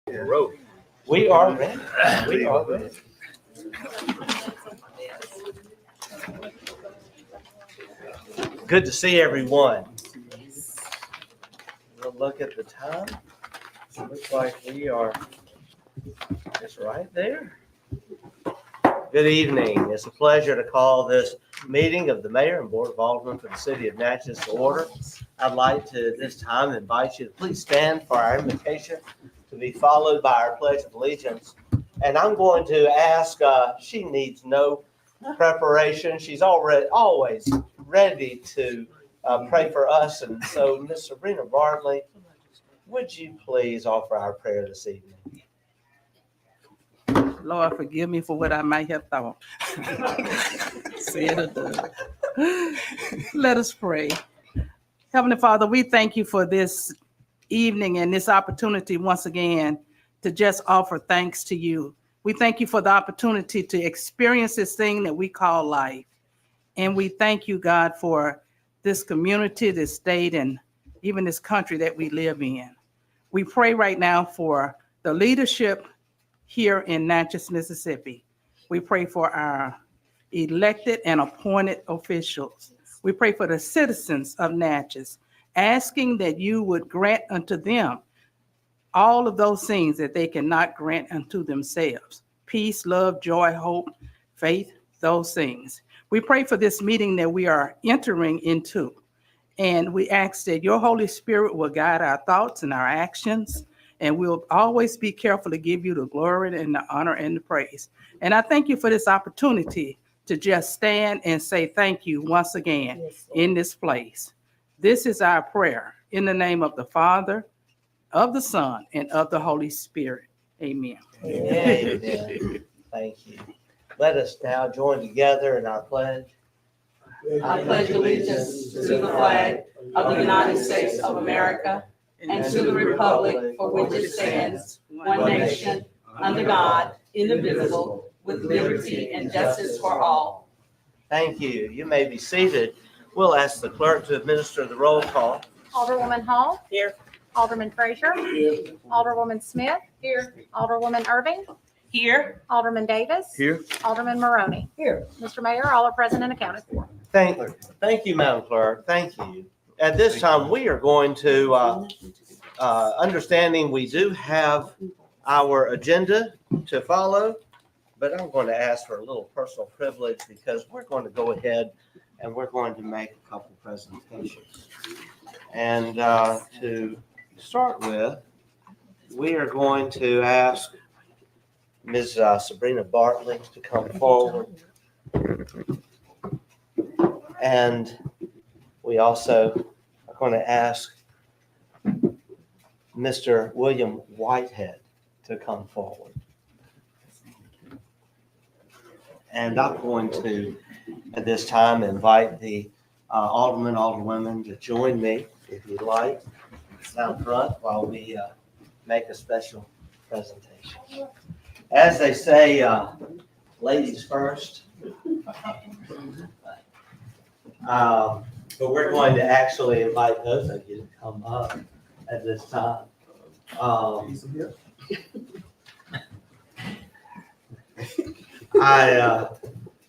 We are ready. We are ready. Good to see everyone. We'll look at the time. Looks like we are just right there. Good evening. It's a pleasure to call this meeting of the Mayor and Board of Aldermen for the City of Natchez to order. I'd like to this time invite you to please stand for our invocation to be followed by our Pledge of Allegiance. And I'm going to ask, she needs no preparation. She's always ready to pray for us. And so, Miss Sabrina Bartley, would you please offer our prayer this evening? Lord, forgive me for what I might have thought. Said or done. Let us pray. Heavenly Father, we thank you for this evening and this opportunity once again to just offer thanks to you. We thank you for the opportunity to experience this thing that we call life. And we thank you, God, for this community, this state, and even this country that we live in. We pray right now for the leadership here in Natchez, Mississippi. We pray for our elected and appointed officials. We pray for the citizens of Natchez, asking that you would grant unto them all of those things that they cannot grant unto themselves. Peace, love, joy, hope, faith, those things. We pray for this meeting that we are entering into. And we ask that your Holy Spirit will guide our thoughts and our actions. And we'll always be careful to give you the glory and the honor and the praise. And I thank you for this opportunity to just stand and say thank you once again in this place. This is our prayer in the name of the Father, of the Son, and of the Holy Spirit. Amen. Amen. Thank you. Let us now join together in our pledge. I pledge allegiance to the flag of the United States of America and to the republic for which it stands, one nation, under God, indivisible, with liberty and justice for all. Thank you. You may be seated. We'll ask the clerk to administer the roll call. Alderwoman Hall. Here. Alderman Frazier. Here. Alderwoman Smith. Here. Alderwoman Irving. Here. Alderman Davis. Here. Alderman Maroney. Here. Mr. Mayor, all are present and accounted for. Thank you, Madam Clerk. Thank you. At this time, we are going to, understanding we do have our agenda to follow, but I'm going to ask for a little personal privilege because we're going to go ahead and we're going to make a couple presentations. And to start with, we are going to ask Ms. Sabrina Bartley to come forward. And we also are going to ask Mr. William Whitehead to come forward. And I'm going to, at this time, invite the aldermen, alderwomen to join me, if you'd like, down front while we make a special presentation. As they say, ladies first. But we're going to actually invite those of you to come up at this time.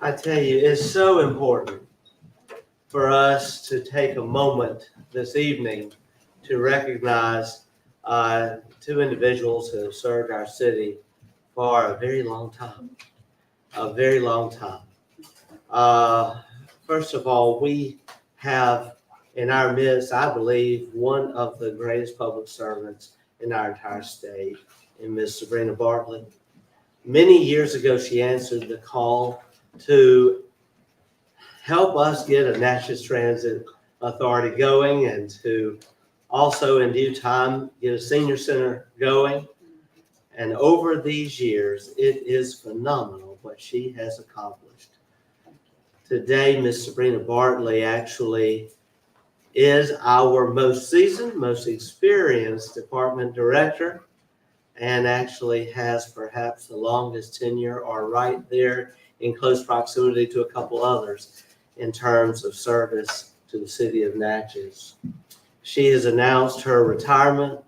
I tell you, it's so important for us to take a moment this evening to recognize two individuals who have served our city for a very long time. A very long time. First of all, we have in our midst, I believe, one of the greatest public servants in our entire state, in Ms. Sabrina Bartley. Many years ago, she answered the call to help us get a Natchez Transit Authority going and to also in due time get a senior center going. And over these years, it is phenomenal what she has accomplished. Today, Ms. Sabrina Bartley actually is our most seasoned, most experienced department director and actually has perhaps the longest tenure or right there in close proximity to a couple others in terms of service to the city of Natchez. She has announced her retirement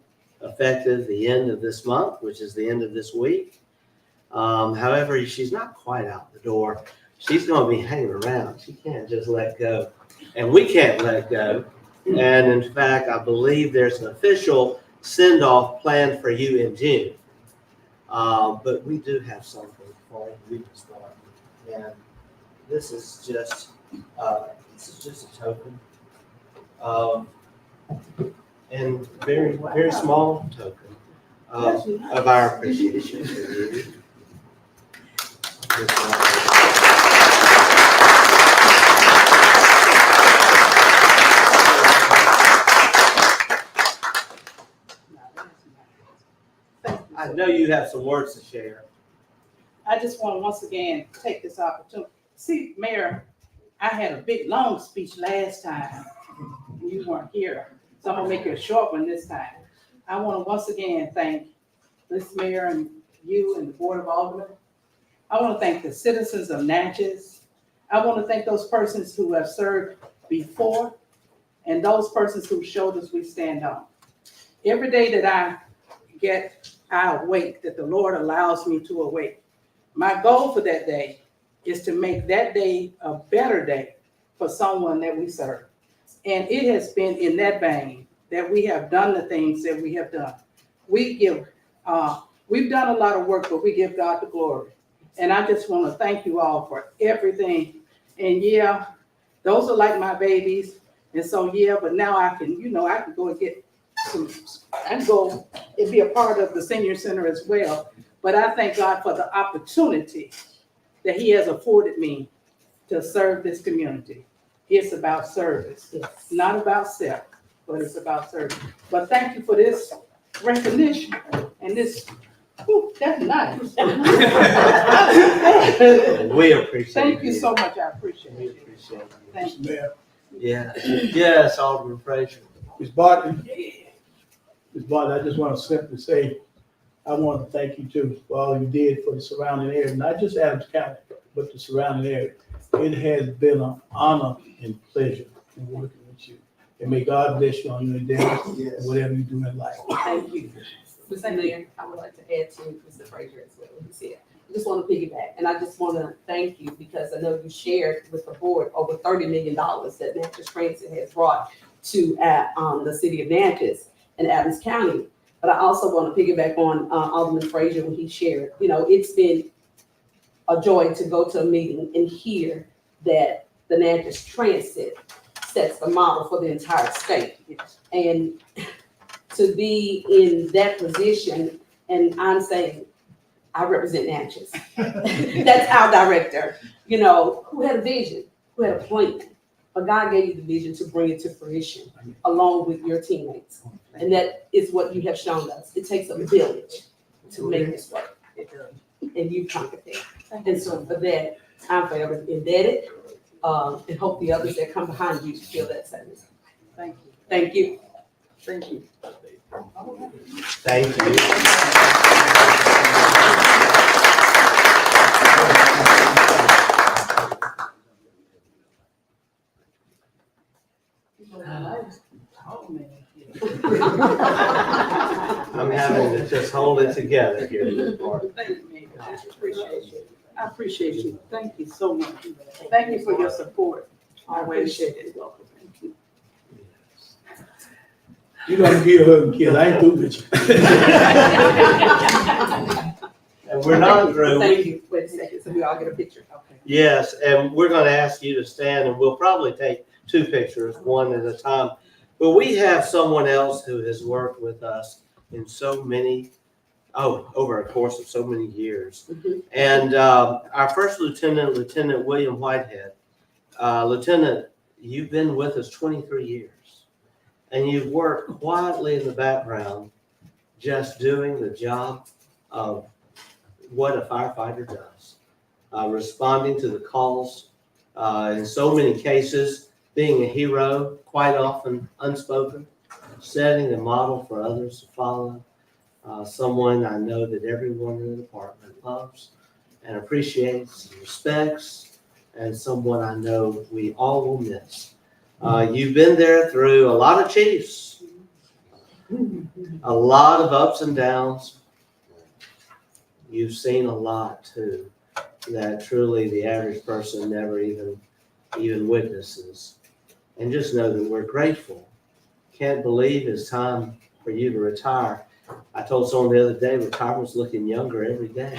effective the end of this month, which is the end of this week. However, she's not quite out the door. She's going to be hanging around. She can't just let go, and we can't let go. And in fact, I believe there's an official send-off planned for you in June. But we do have something for you to start. And this is just a token, and very small token of our appreciation for you. I know you have some words to share. I just want to once again take this opportunity. See, Mayor, I had a big, long speech last time. You weren't here, so I'm gonna make it a short one this time. I want to once again thank this mayor and you and the Board of Aldermen. I want to thank the citizens of Natchez. I want to thank those persons who have served before and those persons whose shoulders we stand on. Every day that I awake, that the Lord allows me to awake. My goal for that day is to make that day a better day for someone that we serve. And it has been in that vein that we have done the things that we have done. We've done a lot of work, but we give God the glory. And I just want to thank you all for everything. And yeah, those are like my babies. And so, yeah, but now I can go and get I can go and be a part of the senior center as well. But I thank God for the opportunity that He has afforded me to serve this community. It's about service, not about self, but it's about service. But thank you for this recognition and this. Whew, that's nice. We appreciate it. Thank you so much. I appreciate We it. appreciate it. Thank you. Mayor, Yeah. Yes, Alderman Frazier. Ms. Barton, I just want to simply say, I want to thank you too for all you did for the surrounding area, not just Adams County, but the surrounding area. It has been an honor and pleasure in working with you. And may God bless you on your endeavors and whatever you do in life. Thank you. Mr. Mayor, I would like to add to Mr. Frazier as well, what he said. I just want to piggyback, and I just want to thank you because I know you shared with the board over $30 million that Natchez Transit has brought to the city of Natchez and Adams County. But I also want to piggyback on Alderman Frazier when he shared, it's been a joy to go to a meeting and hear that the Natchez Transit sets the model for the entire state. And to be in that position, and I'm saying, I represent Natchez. That's our director, who had a vision, who had a plan. But God gave you the vision to bring it to fruition along with your teammates. And that is what you have shown us. It takes a village to make this work. And you've conquered that. And so for that, I'm forever indebted. And hope the others that come behind you feel that same. Thank you. Thank you. Thank you. Thank you. I'm having to just hold it together here. Thank you, Mayor. I appreciate you. I appreciate you. Thank you so much. Thank you for your support. I appreciate it. Thank you. You're gonna give her a kiss. I ain't through with you. And we're not through. Thank you. Wait a second, so we all get a picture. Okay. Yes, and we're going to ask you to stand, and we'll probably take two pictures, one at a time. But we have someone else who has worked with us in over a course of so many years. Mhm. And our first lieutenant, Lieutenant William Whitehead. Lieutenant, you've been with us 23 years, and you've worked quietly in the background, just doing the job of what a firefighter does, responding to the calls, in so many cases, being a hero, quite often unspoken, setting a model for others to follow, someone I know that everyone in the department loves and appreciates and respects, and someone I know we all will miss. You've been there through a lot of chiefs, A lot of ups and downs. You've seen a lot too, that truly the average person never even witnesses. And just know that we're grateful. Can't believe it's time for you to retire. I told someone the other day, retirement's looking younger every day.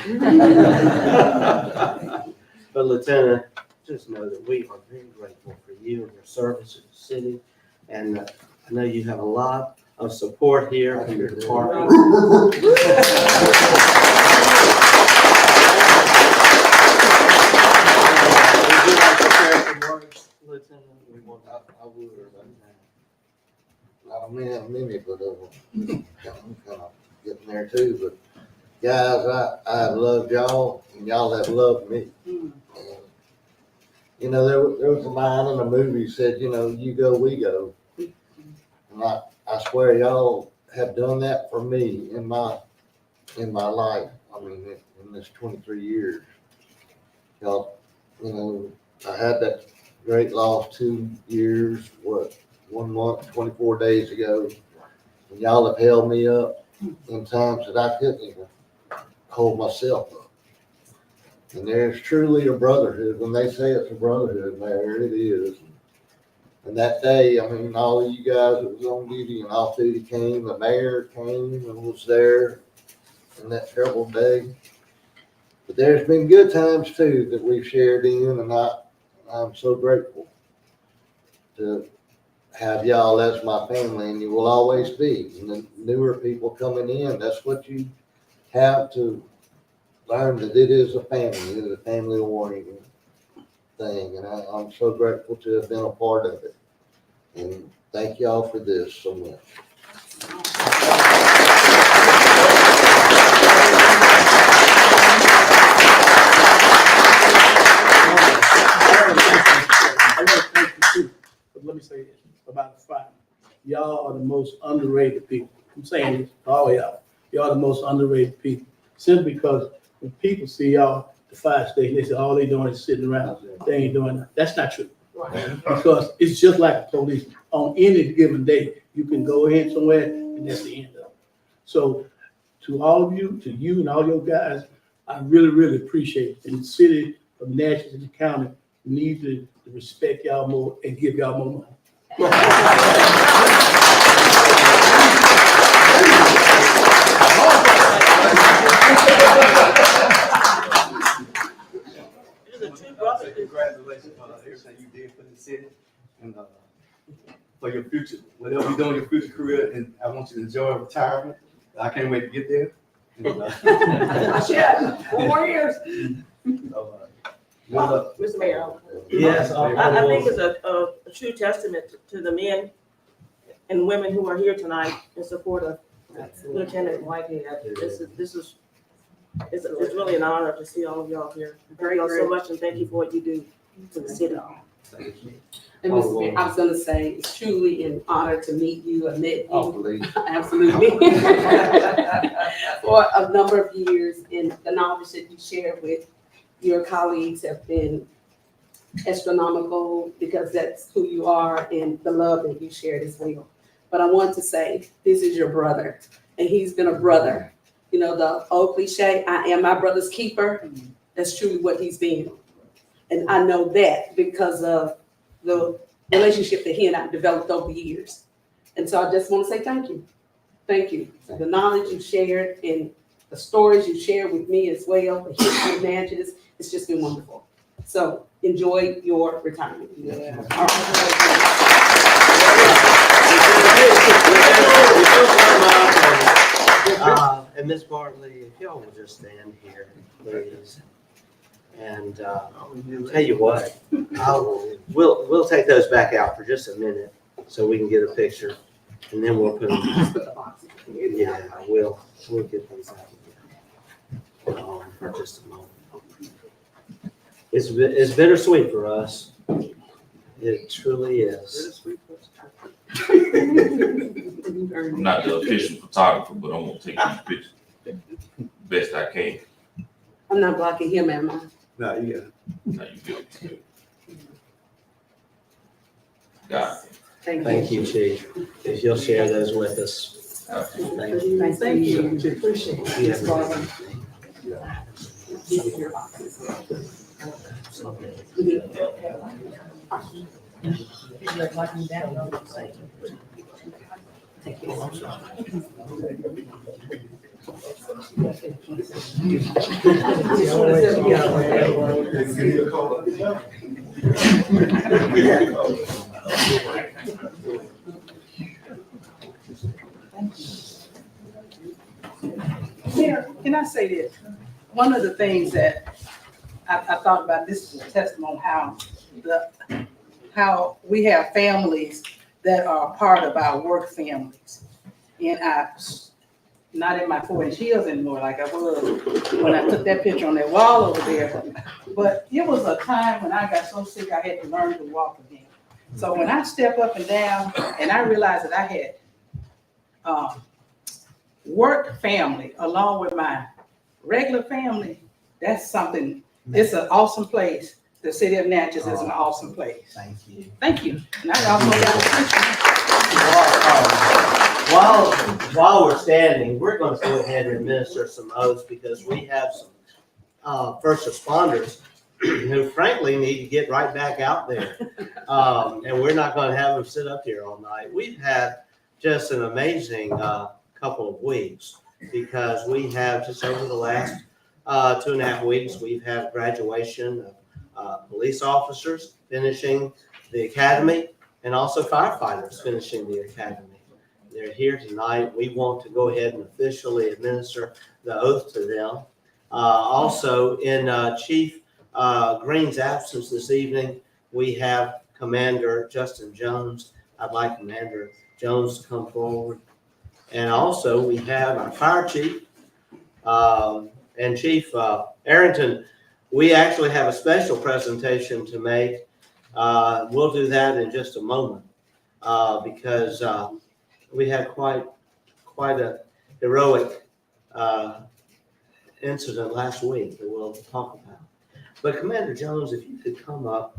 But Lieutenant, just know that we are very grateful for you and your service to the city. And I know you have a lot of support here from your department. Would you like to share some words, Lieutenant? We want to. I would. Not many, but I'm kind of getting there too. But guys, I have loved y'all, and y'all have loved me. And, you know, there was a line in a movie said, you know, you go, we go. And I swear y'all have done that for me in my life. I mean, in this 23 years, y'all, you know, I had that great loss 2 years, 1 month, 24 days ago. And y'all have held me up in times that I couldn't even hold myself up. And there's truly a brotherhood. When they say it's a brotherhood, there it is. And that day, I mean, all of you guys that was on duty and off duty came, the mayor came and was there in that terrible day. But there's been good times too that we've shared in, and I'm so grateful to have y'all as my family, and you will always be. And the newer people coming in, that's what you have to learn, that it is a family, it is a family-oriented thing, and I'm so grateful to have been a part of it. And thank y'all for this so much. I want to thank you too, but let me say this about the fire. Y'all are the most underrated people. I'm saying this to all y'all. Y'all are the most underrated people. Simply because when people see y'all, the fire station, they say all they doing is sitting around. They ain't doing that. That's not true. Because it's just like the police. On any given day, you can go in somewhere and that's the end of it. So to all of you, to you and all your guys, I really, really appreciate it. And the city of Natchez and the county need to respect y'all more and give y'all more money. Congratulations on everything you did for the city and for your future, whatever you do in your future career. And I want you to enjoy retirement. I can't wait to get there. Yeah, 4 more years. Mr. Mayor, Yes. I think it's a true testament to the men and women who are here tonight in support of Lieutenant Whitehead. It's really an honor to see all of y'all here. Thank y'all so much, and thank you for what you do to the city. And Mr. Mayor, I was gonna say, it's truly an honor to meet you, I met Oh, you, please. absolutely. For a number of years, and the knowledge that you share with your colleagues have been astronomical, because that's who you are and the love that you shared as well. But I want to say, this is your brother, and he's been a brother. You know, the old cliche, I am my brother's keeper, that's truly what he's been. And I know that because of the relationship that he and I developed over the years. And so I just want to say thank you. Thank you. The knowledge you shared and the stories you shared with me as well, the history of Natchez, it's just been wonderful. So enjoy your retirement. Yeah. All right. And Ms. Bartley, if y'all will just stand here, please. And tell you what, we'll take those back out for just a minute so we can get a picture, and then we'll put them. Yeah, we'll get these out for just a moment. It's bittersweet for us. It truly is. I'm not the official photographer, but I'm gonna take these pictures best I can. I'm not blocking him, am I? No, you got it. Now you good. Got it. Thank you. Thank you, Chief. If you'll share those with us. Thank you. Appreciate it. Yeah. Ms. Barbara. Mayor, can I say this? One of the things that I thought about, this is a testimony how we have families that are part of our work families. And not in my 4-inch heels anymore like I was when I took that picture on that wall over there. But it was a time when I got so sick I had to learn to walk again. So when I stepped up and down and I realized that I had work family along with my regular family, that's something, it's an awesome place. The city of Natchez is an awesome place. Thank you. Thank you. And I also got a picture. While we're standing, we're going to go ahead and administer some oaths because we have some first responders who frankly need to get right back out there. And we're not going to have them sit up here all night. We've had just an amazing couple of weeks because we have just over the last 2.5 weeks, we've had graduation of police officers finishing the academy and also firefighters finishing the academy. They're here tonight. We want to go ahead and officially administer the oath to them. Also, in Chief Green's absence this evening, we have Commander Justin Jones. I'd like Commander Jones to come forward. And also, we have our fire chief and Chief Arrington. We actually have a special presentation to make. We'll do that in just a moment because we had quite a heroic incident last week that we'll talk about. But Commander Jones, if you could come up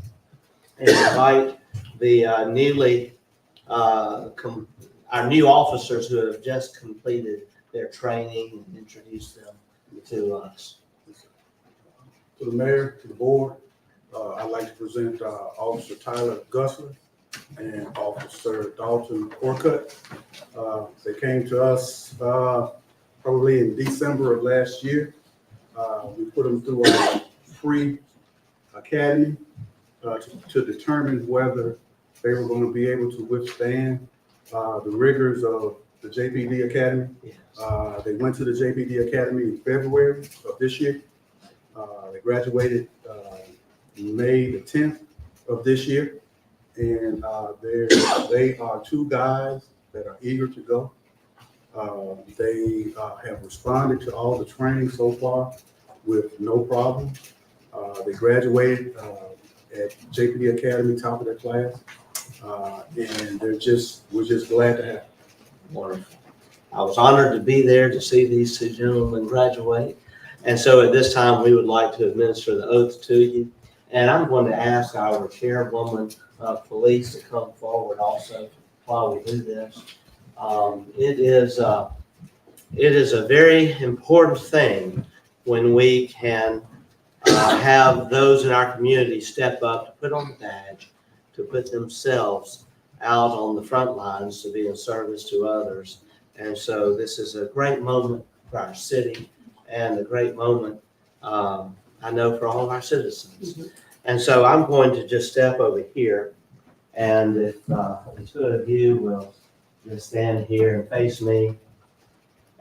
and invite the our new officers who have just completed their training and introduce them to us. To the mayor, to the board, I'd like to present Officer Tyler Gussler and Officer Dalton Orcutt. They came to us probably in December of last year. We put them through our free academy to determine whether they were going to be able to withstand the rigors of the JPD Academy. Yes. They went to the JPD Academy in February of this year. They graduated May the 10th of this year. And they are two guys that are eager to go. They have responded to all the training so far with no problem. They graduated at JPD Academy, top of their class. And we're just glad to have them. Wonderful. I was honored to be there to see these two gentlemen graduate. And so at this time, we would like to administer the oath to you. And I'm going to ask our chairwoman of police to come forward also while we do this. It is a very important thing when we can have those in our community step up to put on the badge, to put themselves out on the front lines to be in service to others. And so this is a great moment for our city and a great moment, I know, for all of our citizens. Mm-hmm. And so I'm going to just step over here. And if the two of you will just stand here and face me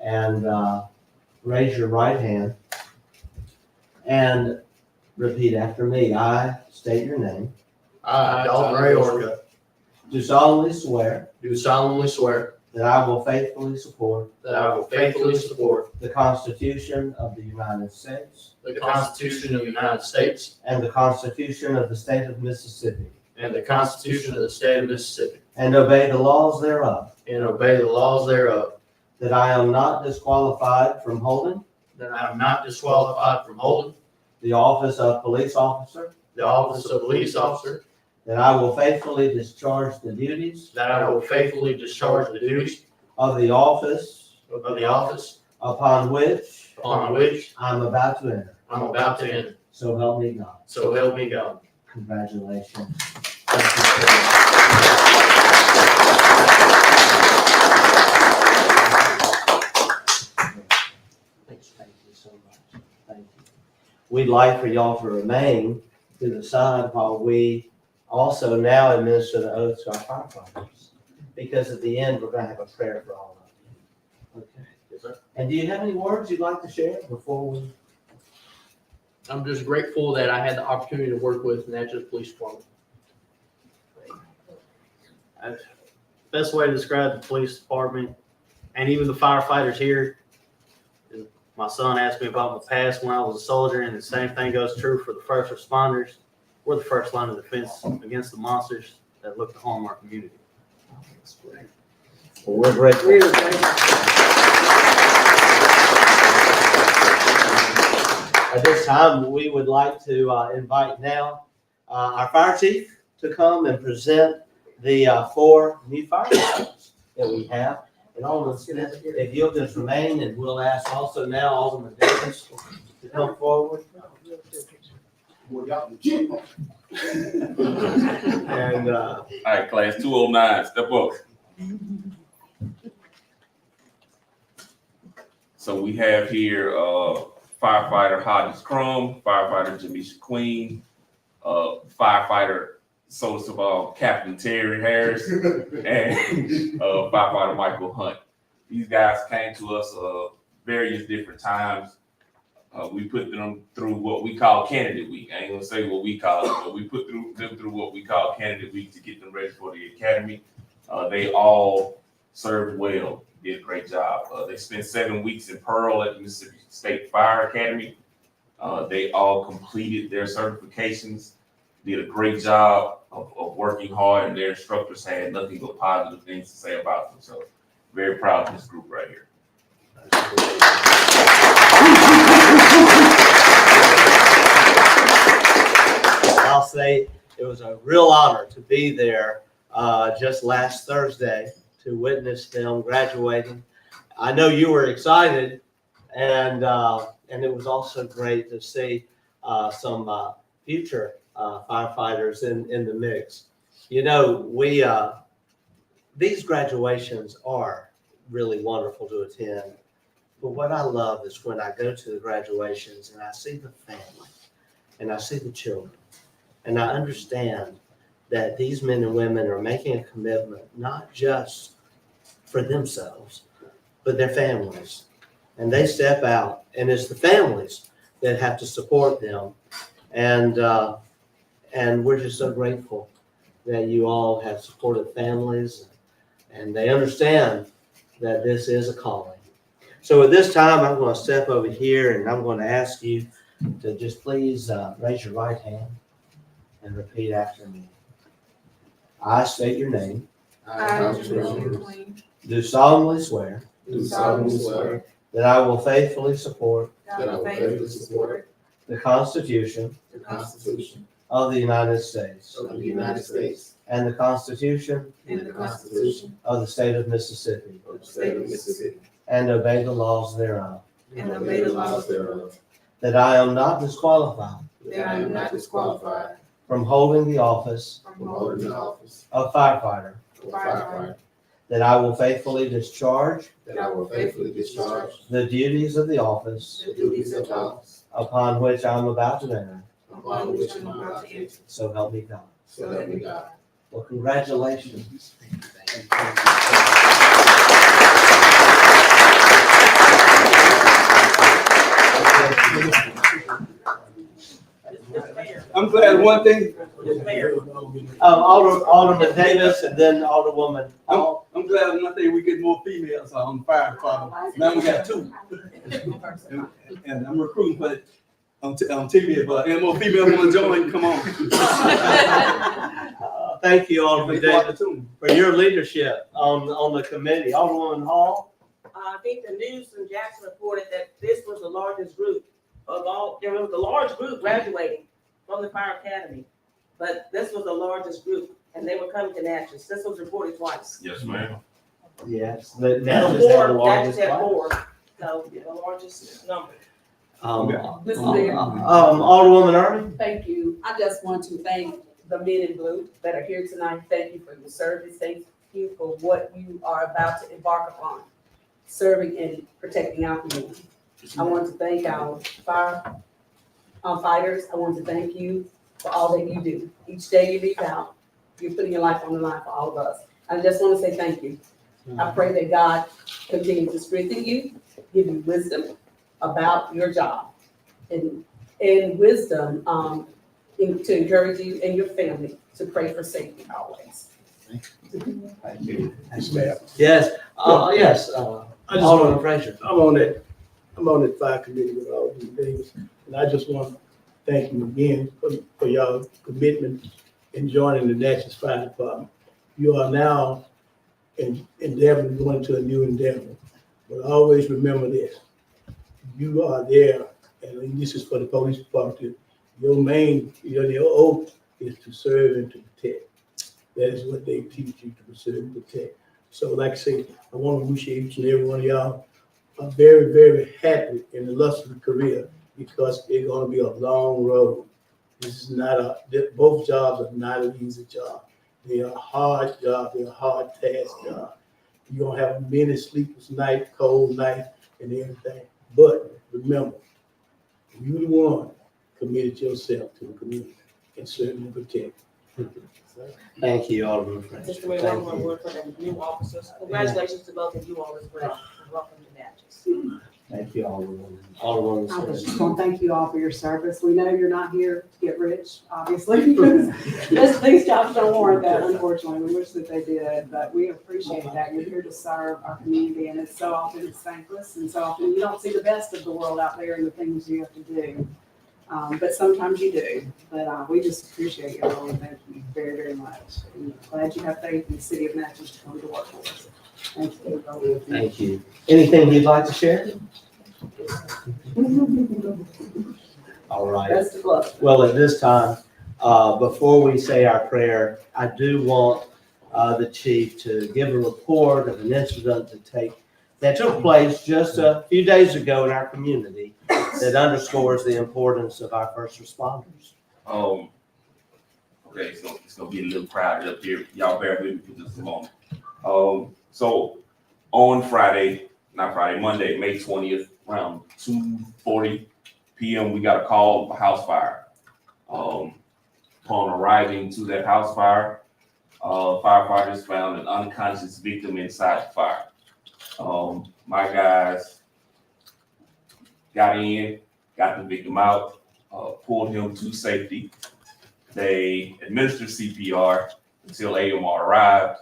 and raise your right hand and repeat after me. I state your name. I, Dalton Ray Orcutt, Do solemnly swear do solemnly swear that I will faithfully support that I will faithfully support the Constitution of the United States the Constitution of the United States and the Constitution of the State of Mississippi, and the Constitution of the State of Mississippi, and obey the laws thereof, and obey the laws thereof, that I am not disqualified from holding that I am not disqualified from holding the office of police officer, the office of police officer, that I will faithfully discharge the duties that I will faithfully discharge the duties of the office of the office upon which upon which I'm about to enter. I'm about to enter. So help me God. So help me God. Congratulations. Thank you so much. Thank you. We'd like for y'all to remain to the side while we also now administer the oath to our firefighters. Because at the end, we're going to have a prayer for all of you. Okay. Yes, sir. And do you have any words you'd like to share before we? I'm just grateful that I had the opportunity to work with Natchez Police Department. Best way to describe the police department and even the firefighters here is my son asked me about my past when I was a soldier, and the same thing goes true for the first responders. We're the first line of defense against the monsters that look to harm our community. That's great. Well, we're grateful. At this time, we would like to invite now our fire chief to come and present the 4 new firefighters that we have. And Alderman Smith, if you'll just remain, and we'll ask also now Alderman Davis to come forward. And All right, class 209, step up. So we have here firefighter Hodges Crum, firefighter Jamisha Queen, firefighter Captain Terry Harris, and firefighter Michael Hunt. These guys came to us various different times. We put them through what we call candidate week. I ain't gonna say what we call it, but we put them through what we call candidate week to get them ready for the academy. They all served well, did a great job. They spent 7 weeks in Pearl at the Mississippi State Fire Academy. They all completed their certifications, did a great job of working hard, and their instructors had nothing but positive things to say about them. So very proud of this group right here. I'll say it was a real honor to be there just last Thursday to witness them graduating. I know you were excited, and it was also great to see some future firefighters in the mix. You know, these graduations are really wonderful to attend. But what I love is when I go to the graduations and I see the family and I see the children and I understand that these men and women are making a commitment, not just for themselves, but their families. And they step out, and it's the families that have to support them. And we're just so grateful that you all have supported families, and they understand that this is a calling. So at this time, I'm going to step over here, and I'm going to ask you to just please raise your right hand and repeat after me. I state your name. Do solemnly swear that I will faithfully support the Constitution of the United States and the Constitution of the State of Mississippi and obey the laws thereof. That I am not disqualified from holding the office of firefighter. That I will faithfully discharge the duties of the office upon which I am about to enter. So help me God. Well, congratulations. I'm glad one thing, Alderman Davis and then Alderwoman. I'm glad one thing we get more females on the fire department. Now we got 2. And I'm recruiting for it on TV, but any more females want to join, come on. Thank you, Alderman Davis, for your leadership on the committee. Alderwoman Hall. I think the news in Jackson reported that this was the largest group of all, there was a large group graduating from the fire academy, but this was the largest group, and they were coming to Natchez. This was reported twice. Yes, ma'am. Yes, but The Natchez had the board, largest Natchez had class. 4, so the largest number. Alderwoman Irving? Thank you. I just want to thank the men in blue that are here tonight. Thank you for your service. Thank you for what you are about to embark upon, serving and protecting our community. I want to thank our fighters. I want to thank you for all that you do. Each day you leave out, you're putting your life on the line for all of us. I just want to say thank you. I pray that God continue to strengthen you, give you wisdom about your job, and wisdom to encourage you and your family to pray for safety always. Thank you. Yes, ma'am. Yes, yes, I just Alderman want, Frazier. I'm on that fire committee with Alderman Davis, and I just want to thank you again for your commitment in joining the Natchez Fire Department. You are now endeavoring, going to a new endeavor, but always remember this: you are there, and this is for the police department. Your your oath is to serve and to protect. That is what they teach you, to serve and protect. So, like I say, I want to wish each and every one of y'all a very, very happy and illustrious career, because it's going to be a long road. This is not both jobs are not an easy job. They are hard jobs. They're a hard task job. You're going to have many sleepless nights, cold nights, and everything. But remember, you the one committed yourself to the community and serve and protect. Thank you, Alderman Frazier. Just the way Thank one you. word for the new officers. Congratulations to both of you all as well. Welcome to Natchez. Thank you, Alderwoman. Alderwoman I was Smith. just want to thank you all for your service. We know you're not here to get rich, obviously, because these jobs don't warrant that, unfortunately. We wish that they did, but we appreciate that. You're here to serve our community, and it's so often it's thankless, and so often you don't see the best of the world out there and the things you have to do. But sometimes you do. But we just appreciate you all, and thank you very, very much. And glad you have faith in the city of Natchez to come to work for us. Thank you. Thank you. Anything you'd like to share? All right. Best of luck. Well, at this time, before we say our prayer, I do want the chief to give a report of an incident that took place just a few days ago in our community that underscores the importance of our first responders. Okay, so it's gonna be a little crowded up here. Y'all bear with me for just a moment. So on Monday, May 20th, around 2:40 p.m., we got a call of a house fire. Upon arriving to that house fire, firefighters found an unconscious victim inside the fire. My guys got the victim out, pulled him to safety. They administered CPR until AMR arrived.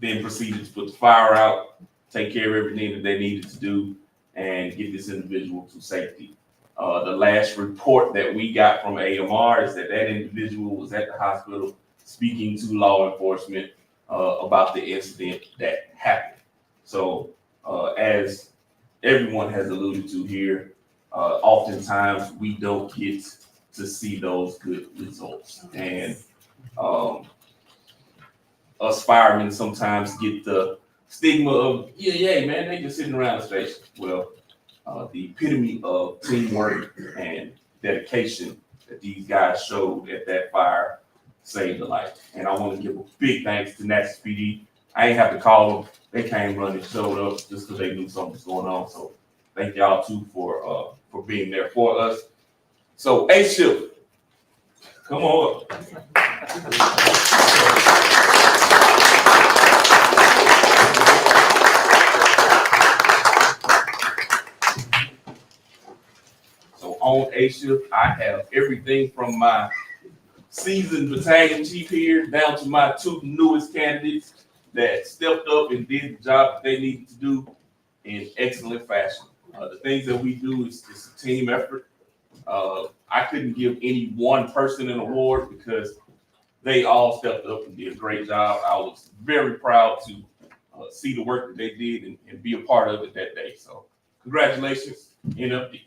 Then proceeded to put the fire out, take care of everything that they needed to do, and get this individual to safety. The last report that we got from AMR is that individual was at the hospital speaking to law enforcement about the incident that happened. So as everyone has alluded to here, oftentimes we don't get to see those good results. And us firemen sometimes get the stigma of, yeah, man, they just sitting around the station. Well, the epitome of teamwork and dedication that these guys showed at that fire saved a life. And I want to give a big thanks to Natchez PD. I ain't have to call them. They came running, showed up just because they knew something was going on. So thank y'all too for being there for us. So A-Shift, come on up. So on A-Shift, I have everything from my seasoned battalion chief here down to my two newest candidates that stepped up and did the job that they needed to do in excellent fashion. The things that we do is a team effort. I couldn't give any one person an award because they all stepped up and did a great job. I was very proud to see the work that they did and be a part of it that day. So congratulations, NFD.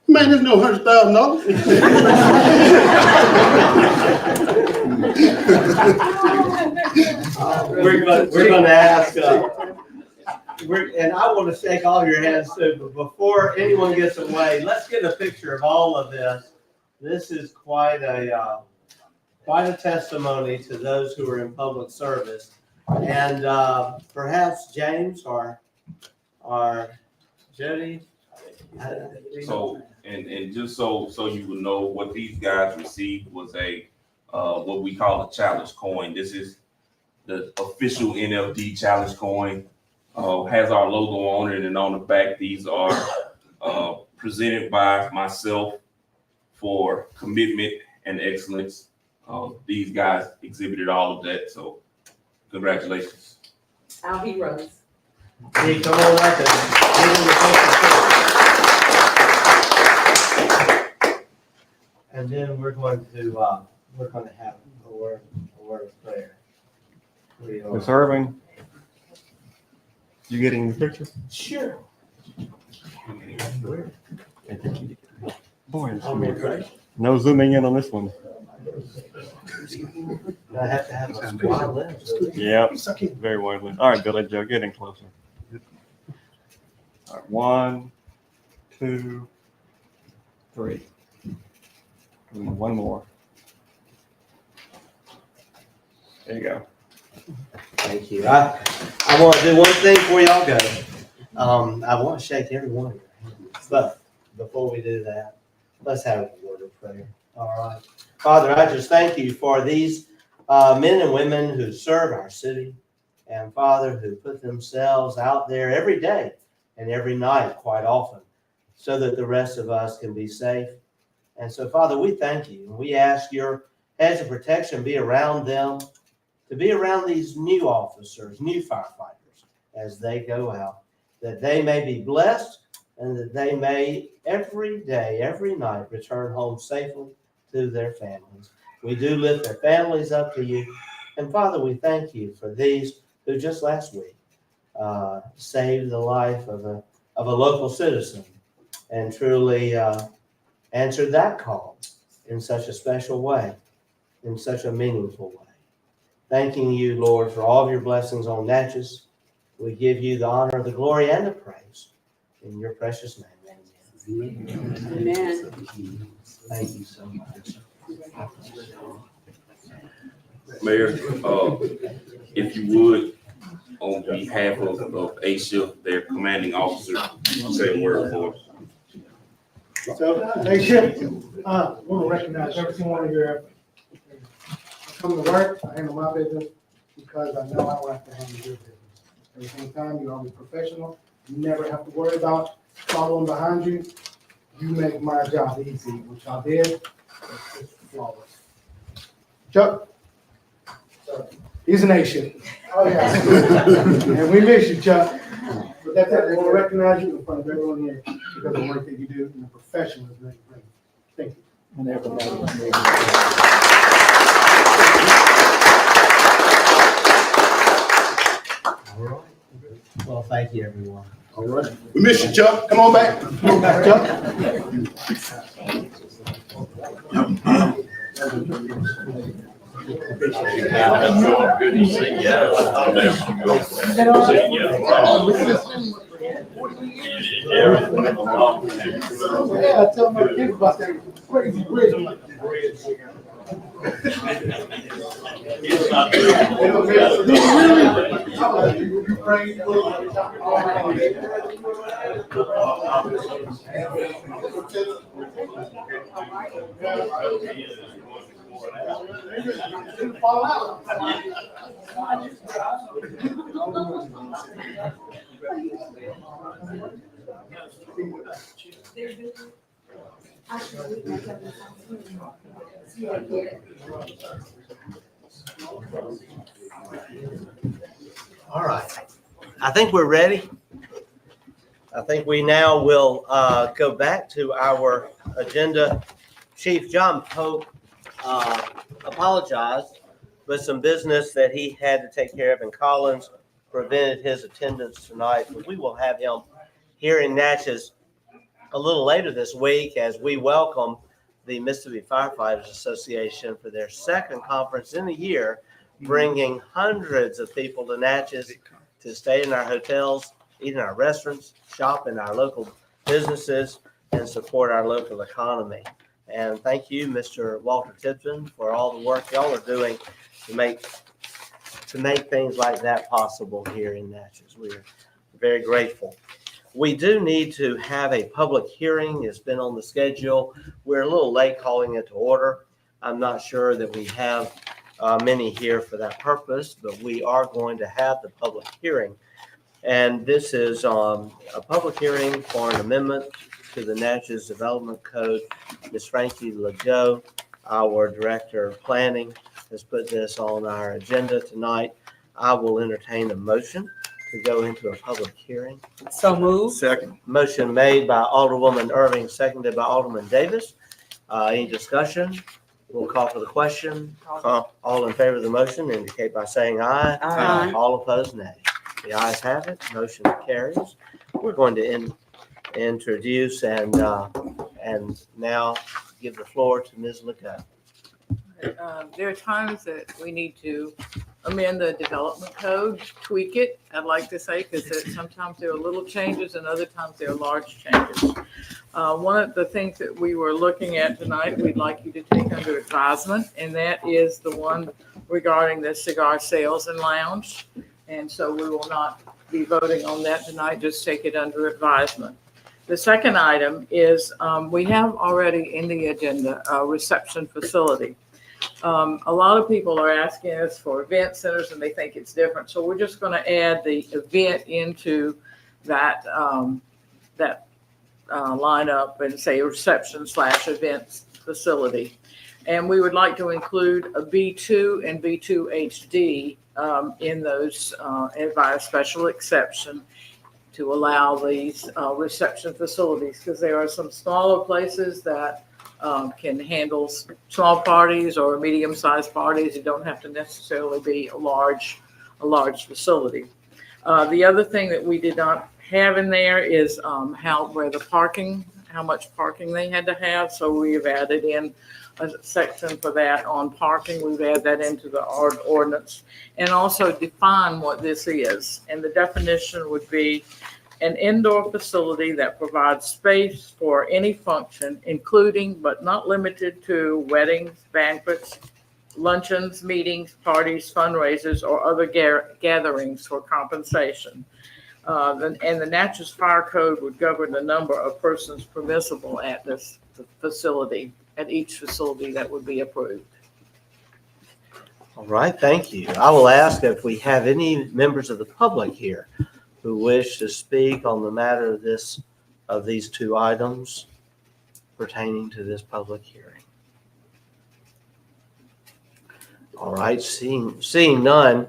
Man, there's no $100,000. We're gonna ask, and I want to shake all your hands too, but before anyone gets away, let's get a picture of all of this. This is quite a testimony to those who are in public service. And perhaps James or Jody. So, and just so you will know, what these guys received was a what we call a challenge coin. This is the official NFD challenge coin. Has our logo on it, and on the back, these are presented by myself for commitment and excellence. These guys exhibited all of that, so congratulations. Our heroes. Hey, come on up and give them the picture. And then we're going to have a word of prayer. Ms. Irving, you getting the picture? Sure. Boy, no zooming in on this one. I have to have a wide lens. Yeah, very widely. All right, Billy Joe, getting closer. All right, 1, 2, 3. And one more. There you go. Thank you. I want to do one thing before y'all go. I want to shake every one of your hands. But before we do that, let's have a word of prayer. All right. Father, I just thank you for these men and women who serve our city, and Father, who put themselves out there every day and every night quite often so that the rest of us can be safe. And so, Father, we thank you. We ask your hedge of protection be around them, to be around these new officers, new firefighters, as they go out, that they may be blessed and that they may every day, every night return home safely to their families. We do lift their families up to you. And Father, we thank you for these who just last week saved the life of a local citizen and truly answered that call in such a special way, in such a meaningful way. Thanking you, Lord, for all of your blessings on Natchez. We give you the honor, the glory, and the praise. In your precious name, amen. Amen. Thank you so much. Mayor, if you would, on behalf of A-Shift, their commanding officer, say a word for us. So, hey, Chip, I want to recognize every single one of your efforts. I come to work, I handle my business because I know I will have to handle your business. At the same time, you're always professional. You never have to worry about following behind you. You make my job easy, which I did. It's flawless. Chuck, he's an A-Shift. Oh, yeah. And we miss you, Chuck. But that's it. I want to recognize you in front of everyone here because of the work that you do and the professionalism that you bring. Thank you. And everybody. All right. Well, thank you, everyone. All right. We miss you, Chuck. Come on back. Come on back, Chuck. Good to see you. Yeah, I tell my kids about that crazy bridge. I'm like, All right. I think we're ready. I think we now will go back to our agenda. Chief John Pope apologized, but some business that he had to take care of in Collins prevented his attendance tonight. But we will have him here in Natchez a little later this week as we welcome the Mississippi Firefighters Association for their second conference in a year, bringing hundreds of people to Natchez to stay in our hotels, eat in our restaurants, shop in our local businesses, and support our local economy. And thank you, Mr. Walter Tipton, for all the work y'all are doing to make things like that possible here in Natchez. We're very grateful. We do need to have a public hearing. It's been on the schedule. We're a little late calling it to order. I'm not sure that we have many here for that purpose, but we are going to have the public hearing. And this is a public hearing for an amendment to the Natchez Development Code. Ms. Frankie Legault, our Director of Planning, has put this on our agenda tonight. I will entertain a motion to go into a public hearing. So moved. Second. Motion made by Alderwoman Irving, seconded by Alderman Davis. Any discussion? We'll call for the question. All in favor of the motion indicate by saying aye. Aye. All opposed, nay. The ayes have it. Motion carries. We're going to introduce and now give the floor to Ms. Legault. There are times that we need to amend the development code, tweak it, I'd like to say, because sometimes there are little changes and other times there are large changes. One of the things that we were looking at tonight, we'd like you to take under advisement, and that is the one regarding the cigar sales and lounge. And so we will not be voting on that tonight, just take it under advisement. The second item is we have already in the agenda a reception facility. A lot of people are asking us for event centers and they think it's different. So we're just going to add the event into that lineup and say reception/events facility. And we would like to include a B2 and B2 HD in those by a special exception to allow these reception facilities, because there are some smaller places that can handle small parties or medium-sized parties. You don't have to necessarily be a large facility. The other thing that we did not have in there is how much parking they had to have. So we have added in a section for that on parking. We've added that into the ordinance and also define what this is. And the definition would be an indoor facility that provides space for any function, including but not limited to weddings, banquets, luncheons, meetings, parties, fundraisers, or other gatherings for compensation. And the Natchez Fire Code would govern the number of persons permissible at this facility, at each facility that would be approved. All right, thank you. I will ask if we have any members of the public here who wish to speak on the matter of these two items pertaining to this public hearing. All right, seeing none,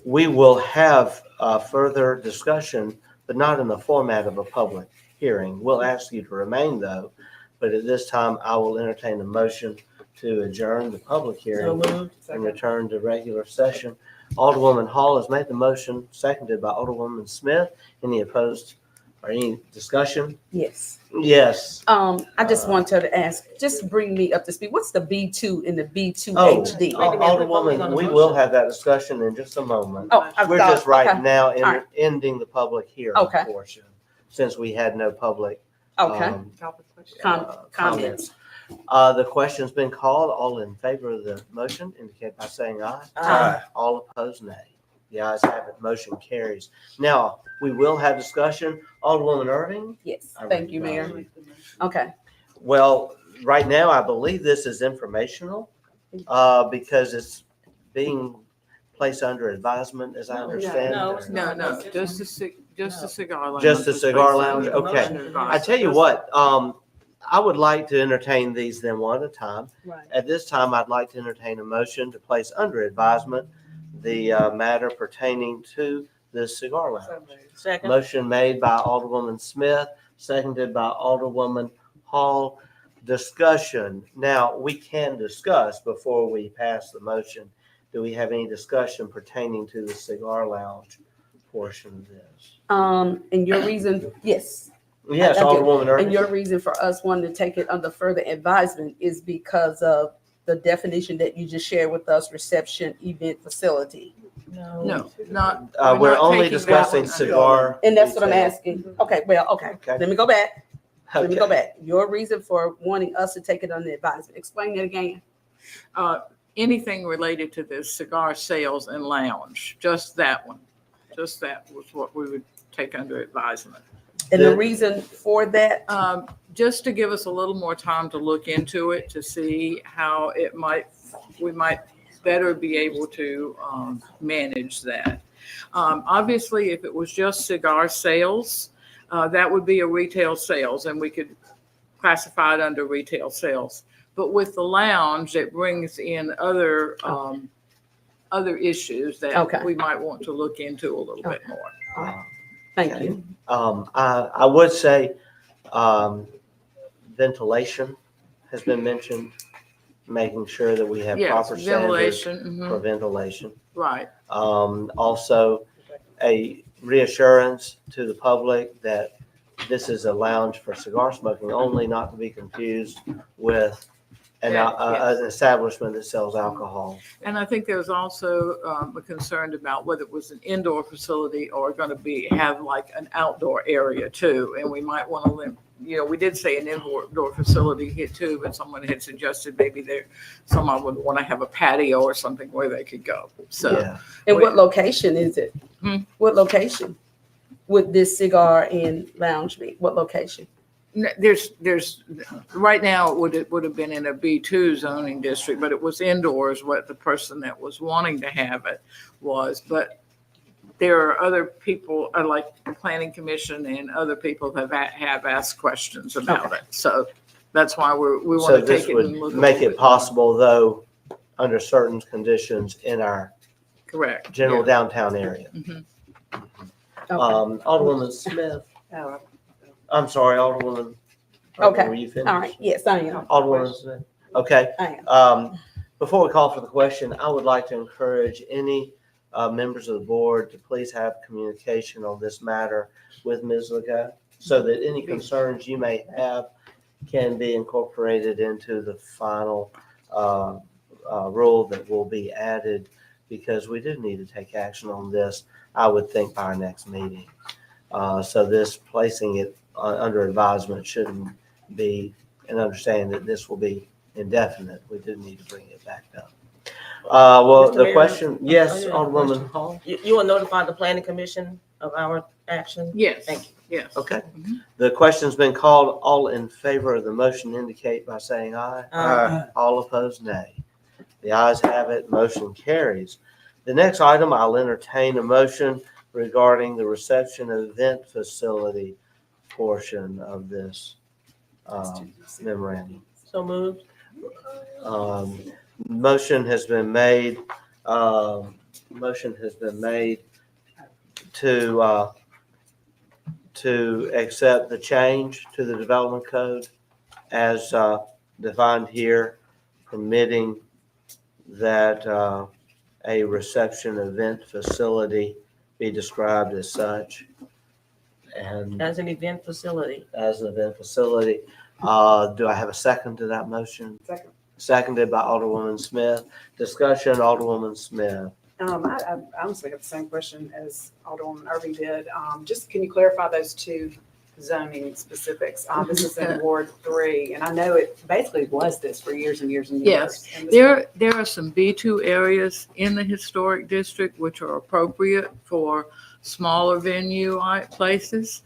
we will have further discussion, but not in the format of a public hearing. We'll ask you to remain though, but at this time I will entertain a motion to adjourn the public hearing and return to regular session. Alderwoman Hall has made the motion, seconded by Alderwoman Smith. Any opposed or any discussion? Yes. Yes. I just wanted to ask, just bring me up to speed. What's the B2 and the B2 Oh, HD? Alderwoman, we will have that discussion in just a moment. Oh, I We're thought- just right okay. now All right. ending the public hearing Okay. portion, since we had no public Okay. comments. Comments. The question's been called. All in favor of the motion indicate by saying aye. Aye. All opposed, nay. The ayes have it. Motion carries. Now, we will have discussion. Alderwoman Irving? Yes, I thank you, Mayor. recognize you. Okay. Well, right now, I believe this is informational because it's being placed under advisement, as I understand. No, it's not. No, just a cigar lounge. Just a cigar lounge? Okay. Motion I tell you what, I would like to entertain these then one at a time. Right. At this time, I'd like to entertain a motion to place under advisement the matter pertaining to this cigar lounge? Second. Motion made by Alderwoman Smith, seconded by Alderwoman Hall. Discussion. Now, we can discuss before we pass the motion. Do we have any discussion pertaining to the cigar lounge portion of this? And your reason, yes. Yes, I do. Alderwoman And Irving. your reason for us wanting to take it under further advisement is because of the definition that you just shared with us, reception event facility. No, not. We're not only taking that discussing one. cigar. And that's what I'm retail. asking. Okay, well, okay. Okay. Let me go back. Let me go Okay. back. Your reason for wanting us to take it under advisement. Explain that again. Anything related to this cigar sales and lounge, just that one. Just that was what we would take under advisement. And the The- reason for that, Just to give us a little more time to look into it, to see how we might better be able to manage that. Obviously, if it was just cigar sales, that would be a retail sales and we could classify it under retail sales. But with the lounge, it brings in other issues Okay. that we might want to look into a little bit more. thank you. I would say ventilation has been mentioned, making sure that we have Yes, proper standards ventilation, for ventilation. right. Also, a reassurance to the public that this is a lounge for cigar smoking only, not to be confused with an establishment that sells alcohol. And I think there's also a concern about whether it was an indoor facility or going to have like an outdoor area too. And we might want to we did say an indoor facility here too, but someone had suggested maybe someone would want to have a patio or something where they could go. So, Yeah. And what location is it? What location would this cigar and lounge be? What location? there's right now it would have been in a B2 zoning district, but it was indoors what the person that was wanting to have it was. But there are other people like the planning commission and other people have asked questions about it. So that's why we So want to this take it would and look. make it possible, though, under certain conditions in our Correct. general downtown area. Mhm. Alderwoman Smith. I'm sorry, Alderwoman. Okay. Were you finished? All right, yes, I am. Alderwoman Smith. Okay. I am. Before we call for the question, I would like to encourage any members of the board to please have communication on this matter with Ms. Legault so that any concerns you may have can be incorporated into the final rule that will be added, because we do need to take action on this, I would think, by our next meeting. So this placing it under advisement shouldn't be an understanding that this will be indefinite. We do need to bring it back up. Well, Mr. the Mayor, question, yes, I have a Alderwoman Hall? You will notify the planning commission of our action? Yes. Thank you. Yes. Okay. Mhm. The question's been called. All in favor of the motion indicate by saying aye. Aye. All opposed, nay. The ayes have it. Motion carries. The next item, I'll entertain a motion regarding the reception event facility portion of this memorandum. So moved. Motion has been made to accept the change to the development code as defined here, permitting that a reception event facility be described as such. And As an event facility. as an event facility. Do I have a second to that motion? Second. Seconded by Alderwoman Smith. Discussion, Alderwoman Smith. I honestly have the same question as Alderwoman Irving did. Just can you clarify those two zoning specifics? This is in Ward 3, and I know it basically was this for years and years and years. Yes, And this- there are some B2 areas in the historic district which are appropriate for smaller venue places.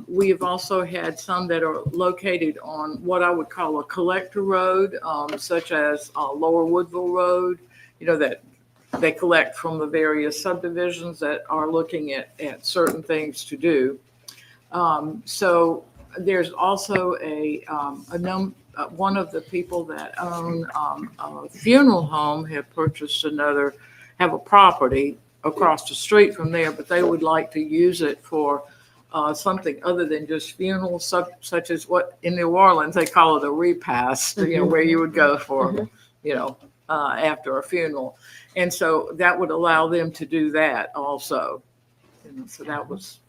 We have also had some that are located on what I would call a collector road, such as Lower Woodville Road, that they collect from the various subdivisions that are looking at certain things to do. So there's also one of the people that own a funeral home have purchased have a property across the street from there, but they would like to use it for something other than just funerals, such as what in New Orleans, they call it a repast, where you would go for, after a funeral. And so that would allow them to do that also. So that was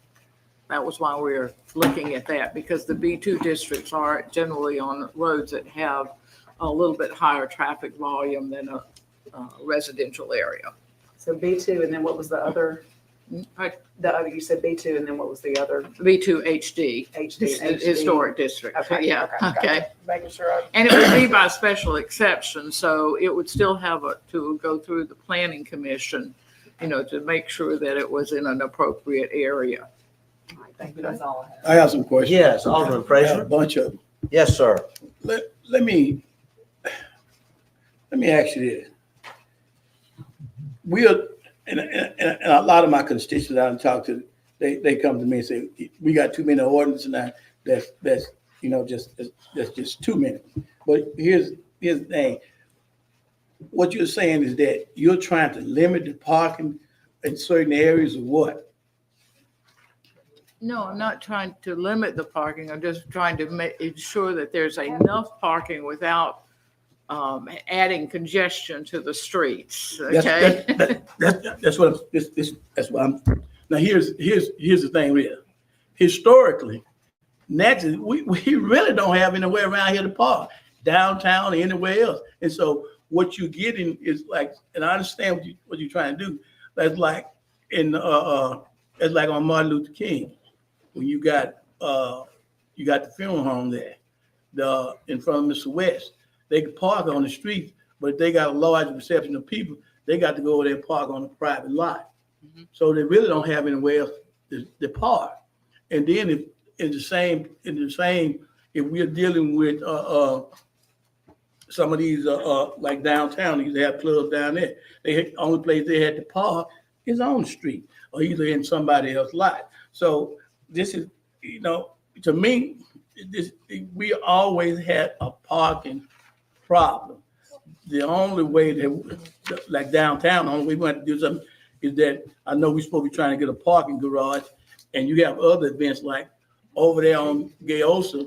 why we're looking at that, because the B2 districts are generally on roads that have a little bit higher traffic volume than a residential area. So B2, and then what was the other? The other, you said B2, and then what was the other? B2 HD. HD. Historic district. Okay. Yeah. Okay. Making sure. And it would be by special exception, so it would still have to go through the planning commission, to make sure that it was in an appropriate area. All right, thank you. That's all I have. I have some questions. Yes, Alderman I have a Fraser. bunch of them. Yes, sir. Let me ask you this. And a lot of my constituents I talk to, they come to me and say, we got too many ordinances now. That's just too many. But here's the thing. What you're saying is that you're trying to limit the parking in certain areas, or what? No, I'm not trying to limit the parking. I'm just trying to ensure that there's enough parking without adding congestion to the streets. Okay. That's what I'm. Now here's the thing here. Historically, naturally, we really don't have anywhere around here to park, downtown or anywhere else. And so what you're getting is like, and I understand what you're trying to do. That's like that's like on Martin Luther King, when you got the funeral home there, in front of Mr. West. They can park on the streets, but if they got a large reception of people, they got to go over there and park on a private lot. Mm-hmm. So they really don't have anywhere else to park. And then if in the same, if we're dealing with some of these like downtown, they used to have clubs down there. Only place they had to park is on the street or either in somebody else's lot. So this is, to me, we always had a parking problem. The only way that, like downtown, the only way we want to do something is that I know we're supposed to be trying to get a parking garage, and you have other events like over there on Gayosa,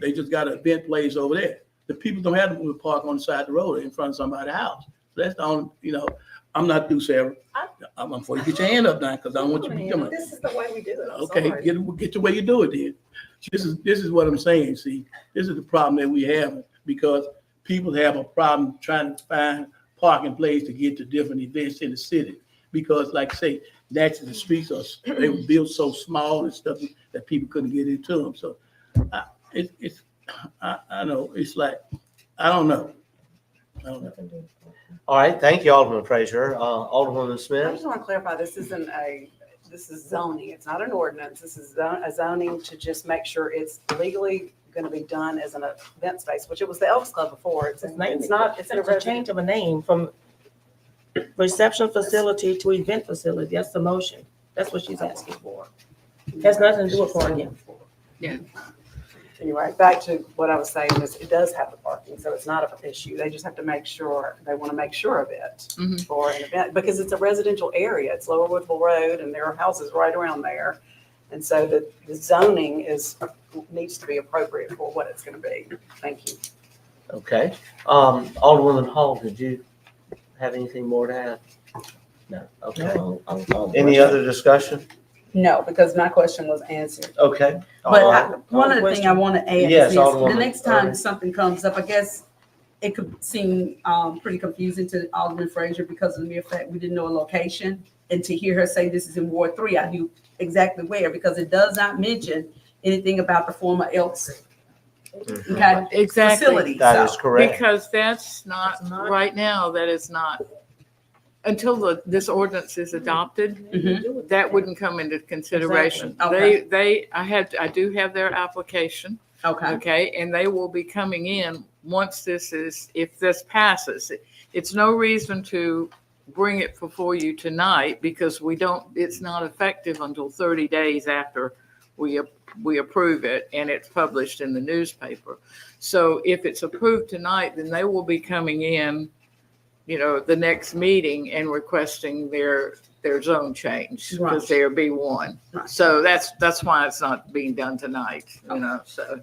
they just got an event place over there. The people don't have to park on the side of the road in front of somebody's house. So that's the only, I'm not through, Sarah. I'm before you get your hand up now, because I want you to be doing it. This is the way we do it. Okay, get the way you do it then. This is what I'm saying. See, this is the problem that we have, because people have a problem trying to find parking place to get to different events in the city. Because, like I say, naturally the streets they were built so small and stuff that people couldn't get into them. So I know it's like I don't know. All right, thank you, Alderman Fraser. Alderwoman I Smith. just want to clarify, this is zoning. It's not an ordinance. This is a zoning to just make sure it's legally going to be done as an event space, which it was the Elks Club before. It's not, it's in a It's a change of a name from reception facility to event facility. That's the motion. That's what she's asking for. Has nothing to do with parking. Yeah. Anyway, back to what I was saying is it does have the parking, so it's not an issue. They just have to make sure, they want to make sure of it for an event, because it's a residential area. It's Lower Woodville Road and there are houses right around there. And so the zoning needs to be appropriate for what it's going to be. Thank you. Okay. Alderwoman Hall, did you have anything more to add? No. Okay. Any other discussion? No, because my question was answered. Okay. But one other thing I want to add Yes, is this, Alderwoman the next time Irving. something comes up, I guess it could seem pretty confusing to Alderman Fraser because of the mere fact we didn't know a location. And to hear her say this is in Ward 3, I knew exactly where, because it does not mention anything about the former Elks Exactly. facility. That is correct. Because that's not, right now, that is not, until this ordinance is adopted, that wouldn't come into consideration. Exactly. Okay. I do have their application. Okay, and they will be coming in once if this passes. It's no reason to bring it before you tonight, because it's not effective until 30 days after we approve it and it's published in the newspaper. So if it's approved tonight, then they will be coming in the next meeting and requesting their zone change because Right. they're B1. Right. So that's why it's not being done tonight, so.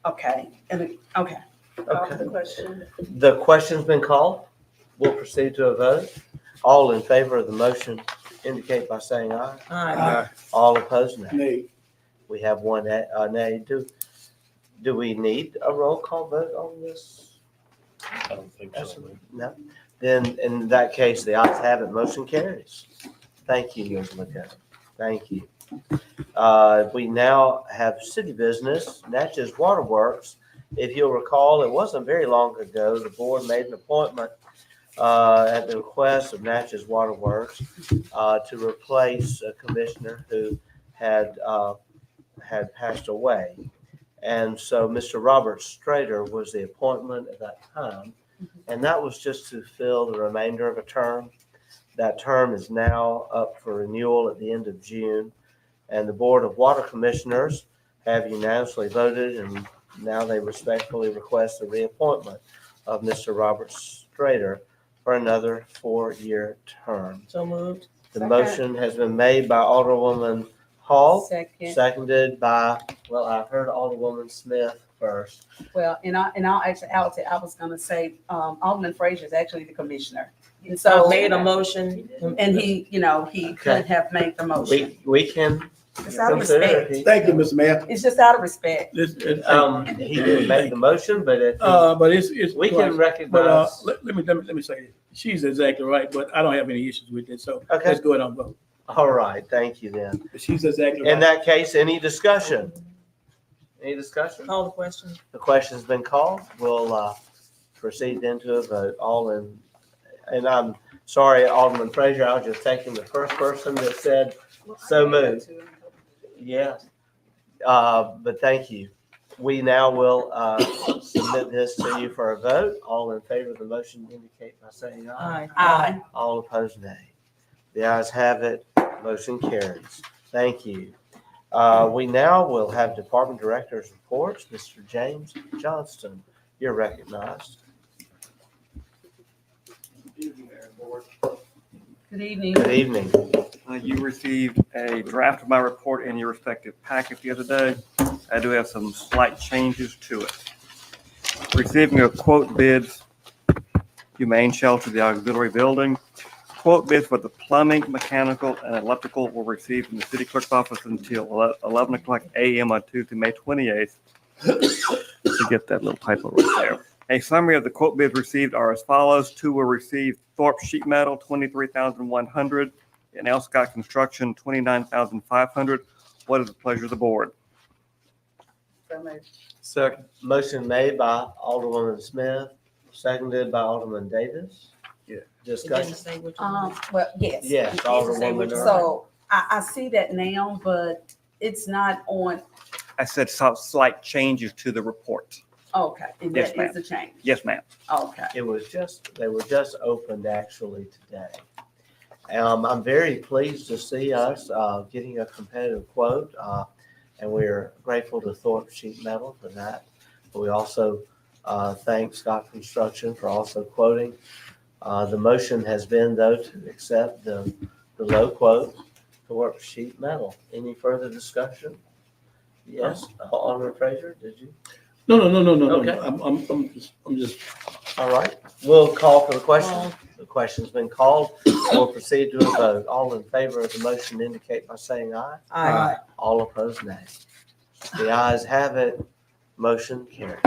Okay, okay. Okay. The question. The question's been called. We'll proceed to a vote. All in favor of the motion indicate by saying aye. Aye. All opposed, nay. Nay. We have one nay. Do we need a roll call vote on this? I don't think so. No? Then in that case, the ayes have it, motion carries. Thank you, Ms. McCoy. Thank you. We now have city business, Natchez Waterworks. If you'll recall, it wasn't very long ago, the board made an appointment at the request of Natchez Waterworks to replace a commissioner who had passed away. And so Mr. Robert Strader was the appointment at that time. And that was just to fill the remainder of a term. That term is now up for renewal at the end of June. And the Board of Water Commissioners have unanimously voted, and now they respectfully request the reappointment of Mr. Robert Strader for another 4-year term. So moved. The Second. motion has been made by Alderwoman Hall, Second. seconded by, well, I heard Alderwoman Smith first. Well, in all actuality, I was gonna say, Alderman Frazier is actually the commissioner. And So so, made a motion. and he could have made the motion. We can It's out of consider respect. it. Thank you, Mr. Mayor. It's just out of respect. He didn't make the motion, but if But it's. we can But, recognize. let me say, this. She's exactly right, but I don't have any issues with it, so Okay. let's go ahead and vote. All right, thank you then. She's exactly In right. that case, any discussion? Any discussion? Call the question. The question's been called. We'll proceed into a vote. And I'm sorry, Alderman Frazier, I was just taking the first person that said so moved. Yeah. But thank you. We now will submit this to you for a vote. All in favor of the motion indicate by saying aye. Aye. All opposed, nay. The ayes have it. Motion carries. Thank you. We now will have department directors' reports. Mr. James Johnston, you're recognized. Good evening. Good evening. You received a draft of my report in your respective packet the other day. I do have some slight changes to it. Receiving a quote bids, humane shelter, the auxiliary building. Quote bids for the plumbing, mechanical, and electrical were received from the city clerk's office until 11 o'clock a.m. on Tuesday, May 28th. To get that little typo right there. A summary of the quote bids received are as follows. 2 were received Thorpe Sheet Metal, $23,100, and Elscott Construction, $29,500. What is the pleasure of the board? Second. Motion made by Alderwoman Smith, seconded by Alderman Davis. Yeah. It Discussion. didn't say what you Well, yes. Yes, It Alderwoman is. Irving. So I see that now, but it's not on, I said some slight changes to the report. okay, and Yes, that ma'am. is a change. Yes, ma'am. Okay. They were just opened actually today. I'm very pleased to see us getting a competitive quote, and we're grateful to Thorpe Sheet Metal for that. But we also thank Scott Construction for also quoting. The motion has been, though, to accept the low quote, Thorpe Sheet Metal. Any further discussion? Yes, Alderman Frazier, did you? No. Okay. I'm just. All right, we'll call for the question. The question's been called. We'll proceed to a vote. All in favor of the motion indicate by saying aye. Aye. All opposed, nay. The ayes have it. Motion carries.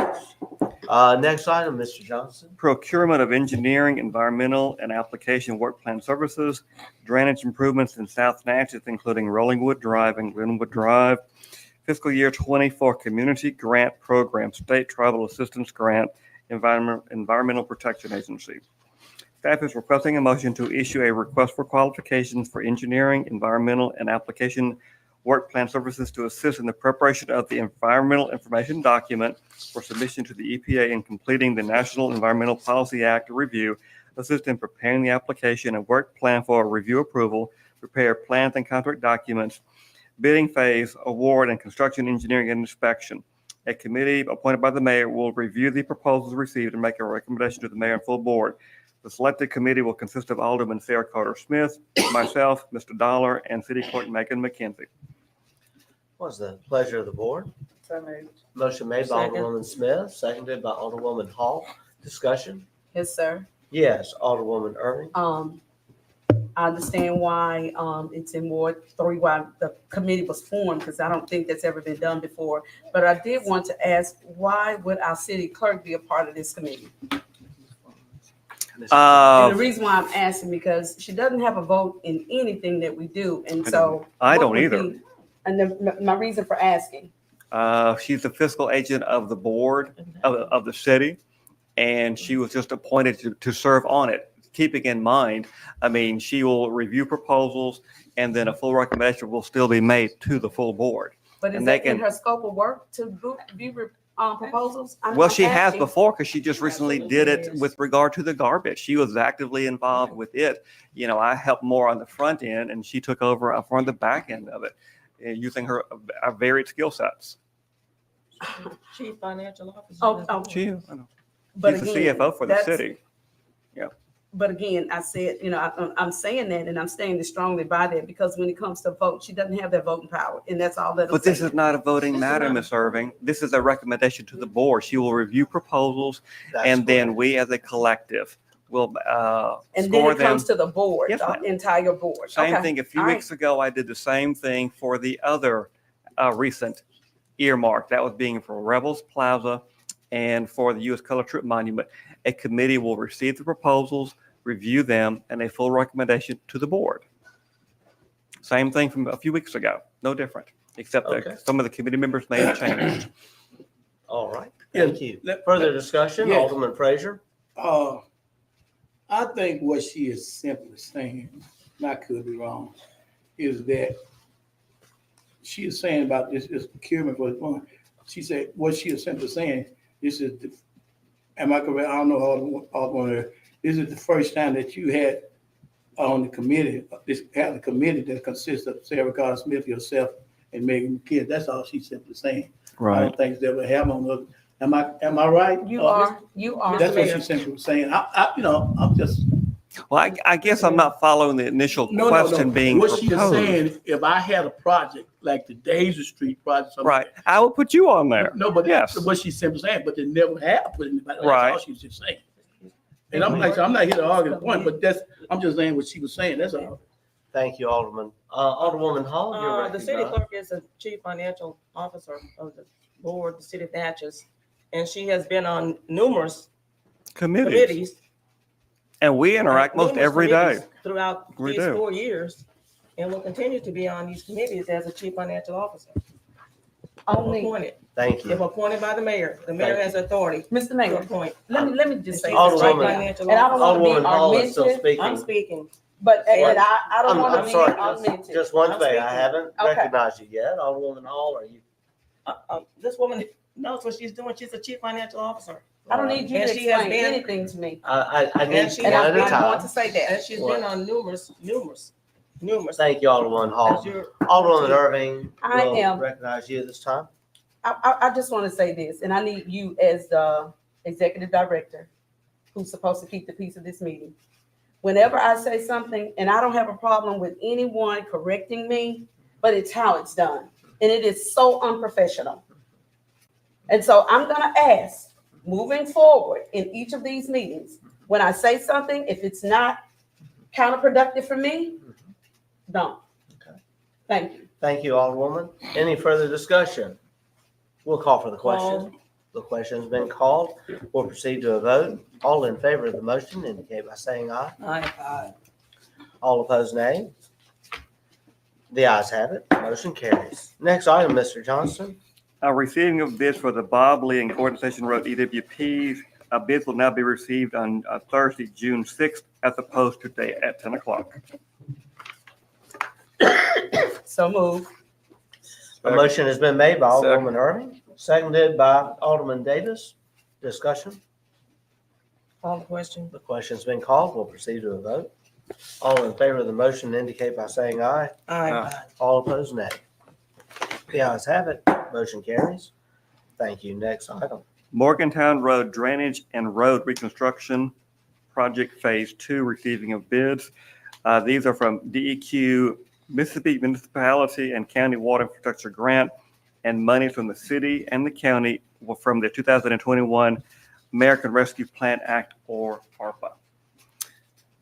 Next item, Mr. Johnson. Procurement of engineering, environmental, and application work plan services, drainage improvements in South Natchez, including Rollingwood Drive and Glenwood Drive. Fiscal year 24 Community Grant Program, State Tribal Assistance Grant, Environmental Protection Agency. Staff is requesting a motion to issue a request for qualifications for engineering, environmental, and application work plan services to assist in the preparation of the environmental information document for submission to the EPA in completing the National Environmental Policy Act review, assist in preparing the application and work plan for review approval, prepare plans and contract documents, bidding phase, award, and construction engineering and inspection. A committee appointed by the mayor will review the proposals received and make a recommendation to the mayor and full board. The selected committee will consist of Alderman Sarah Carter Smith, myself, Mr. Dollar, and City Clerk Megan McKenzie. What's the pleasure of the board? So moved. Motion made by Second. Alderwoman Smith, seconded by Alderwoman Hall. Discussion? Yes, sir. Yes, Alderwoman Irving. I understand why, it's in Ward 3, why the committee was formed, because I don't think that's ever been done before. But I did want to ask, why would our city clerk be a part of this committee? And the reason why I'm asking, because she doesn't have a vote in anything that we do, and so. I don't what would either. be- And my reason for asking. She's the fiscal agent of the board of the city, and she was just appointed to serve on it. Keeping in mind, I mean, she will review proposals, and then a full recommendation will still be made to the full board. But is And they that in can- her scope of work to view proposals? Well, she has before, because she just recently did it with regard to the garbage. She was actively involved with it. You know, I helped more on the front end, and she took over on the back end of it, using her varied skill sets. Chief Financial Officer. Oh, She is, I know. but She's the again, CFO for the that's- city. But again, I said, I'm saying that, and I'm standing strongly by that, because when it comes to vote, she doesn't have that voting power, and that's all that I'm But this saying. is not a voting matter, Ms. Irving. This is a recommendation to the board. She will review proposals, That's and then correct. we as a collective will And then score it them. comes to the board, Yes, the ma'am. entire board. Same Okay. thing. A few All right. weeks ago, I did the same thing for the other recent earmark. That was being for Rebels Plaza and for the U.S. Color Trip Monument. A committee will receive the proposals, review them, and a full recommendation to the board. Same thing from a few weeks ago. No different, except Okay. that some of the committee members may have changed. All right, Yeah, thank you. let- Further discussion, Yes. Alderman Frazier? I think what she is simply saying, and I could be wrong, is that she is saying about this procurement for the fund. She said, what she is simply saying, this is the, am I correct? I don't know all this is the first time that you had on the committee, had a committee that consists of Sarah Carter Smith, yourself, and Megan McKenzie. That's all she's simply saying. I don't think that would happen on other. Am I right? You are. That's what she's simply saying. I'm just. Well, I guess I'm not following the initial No. question being What she is proposed. saying, if I had a project like the Daisy Street project. something- Right, I will put you on there. No, but Yes. that's what she's simply saying, but they never have put anybody. That's Right. all she's just saying. And I'm not here to argue the point, but I'm just saying what she was saying, that's all. Thank you, Alderman. Alderwoman Hall, you're The city recognized. clerk is the chief financial officer of the board, the city of Natchez, and she has been on numerous committees. And we interact most numerous every day. committees Throughout We these do. 4 years, and will continue to be on these committees as a chief financial officer. Only, Appointed, Thank if you. appointed by the mayor, the mayor Thank has authority Mr. to Mayor, appoint. let me just say this Alderwoman- right now. Financial And I don't want to Alderwoman be Hall is still argumentative, I'm speaking. speaking. but, and I don't want I'm to be sorry, argumentative. just one I'm thing, I speaking. haven't Okay. recognized you yet. Alderwoman Hall, are you? This woman knows what she's doing. She's the chief financial officer. I don't need you to And she has explain been- anything to me. I need And she one has at a been I want time. to say that. And she's been on numerous. Thank you, Alderwoman Hall. As your- Alderwoman Irving, I will am. recognize you this time. I just want to say this, and I need you as the executive director who's supposed to keep the peace of this meeting. Whenever I say something, and I don't have a problem with anyone correcting me, but it's how it's done. And it is so unprofessional. And so I'm gonna ask, moving forward in each of these meetings, when I say something, if it's not counterproductive for me, don't. Okay. Thank you. Thank you, Alderwoman. Any further discussion? We'll call for the Call. question. The question's been called. We'll proceed to a vote. All in favor of the motion indicate by saying aye. Aye. All opposed, nay. The ayes have it. Motion carries. Next item, Mr. Johnston. Receiving of bids for the Bob Lee and Gordon Station Road EWPs. Bids will now be received on Thursday, June 6th, as opposed to today at 10 o'clock. So move. A motion has been made by Second. Alderwoman Irving, seconded by Alderman Davis. Discussion. Call the question. The question's been called. We'll proceed to a vote. All in favor of the motion indicate by saying aye. Aye. All opposed, nay. The ayes have it. Motion carries. Thank you. Next item. Morgantown Road Drainage and Road Reconstruction Project Phase 2 receiving of bids. These are from DEQ, Mississippi Municipality and County Water Infrastructure Grant, and money from the city and the county from the 2021 American Rescue Plan Act, or ARPA.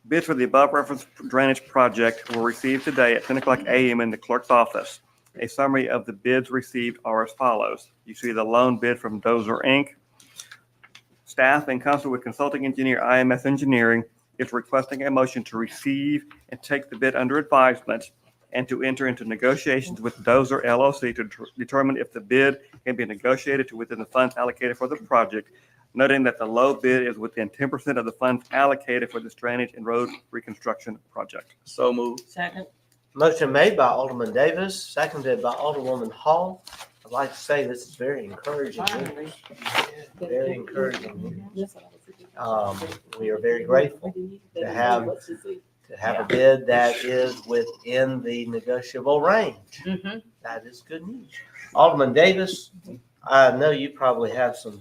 Bids for the above referenced drainage project were received today at 10 o'clock a.m. in the clerk's office. A summary of the bids received are as follows. You see the loan bid from Dozer Inc. Staff, in concert with consulting engineer IMS Engineering, is requesting a motion to receive and take the bid under advisement and to enter into negotiations with Dozer LLC to determine if the bid can be negotiated to within the funds allocated for the project, noting that the low bid is within 10% of the funds allocated for this drainage and road reconstruction project. So moved. Second. Motion made by Alderman Davis, seconded by Alderwoman Hall. I'd like to say this is very encouraging. Very encouraging. We are very grateful to have a bid that is within the negotiable range. That is good news. Alderman Davis, I know you probably have some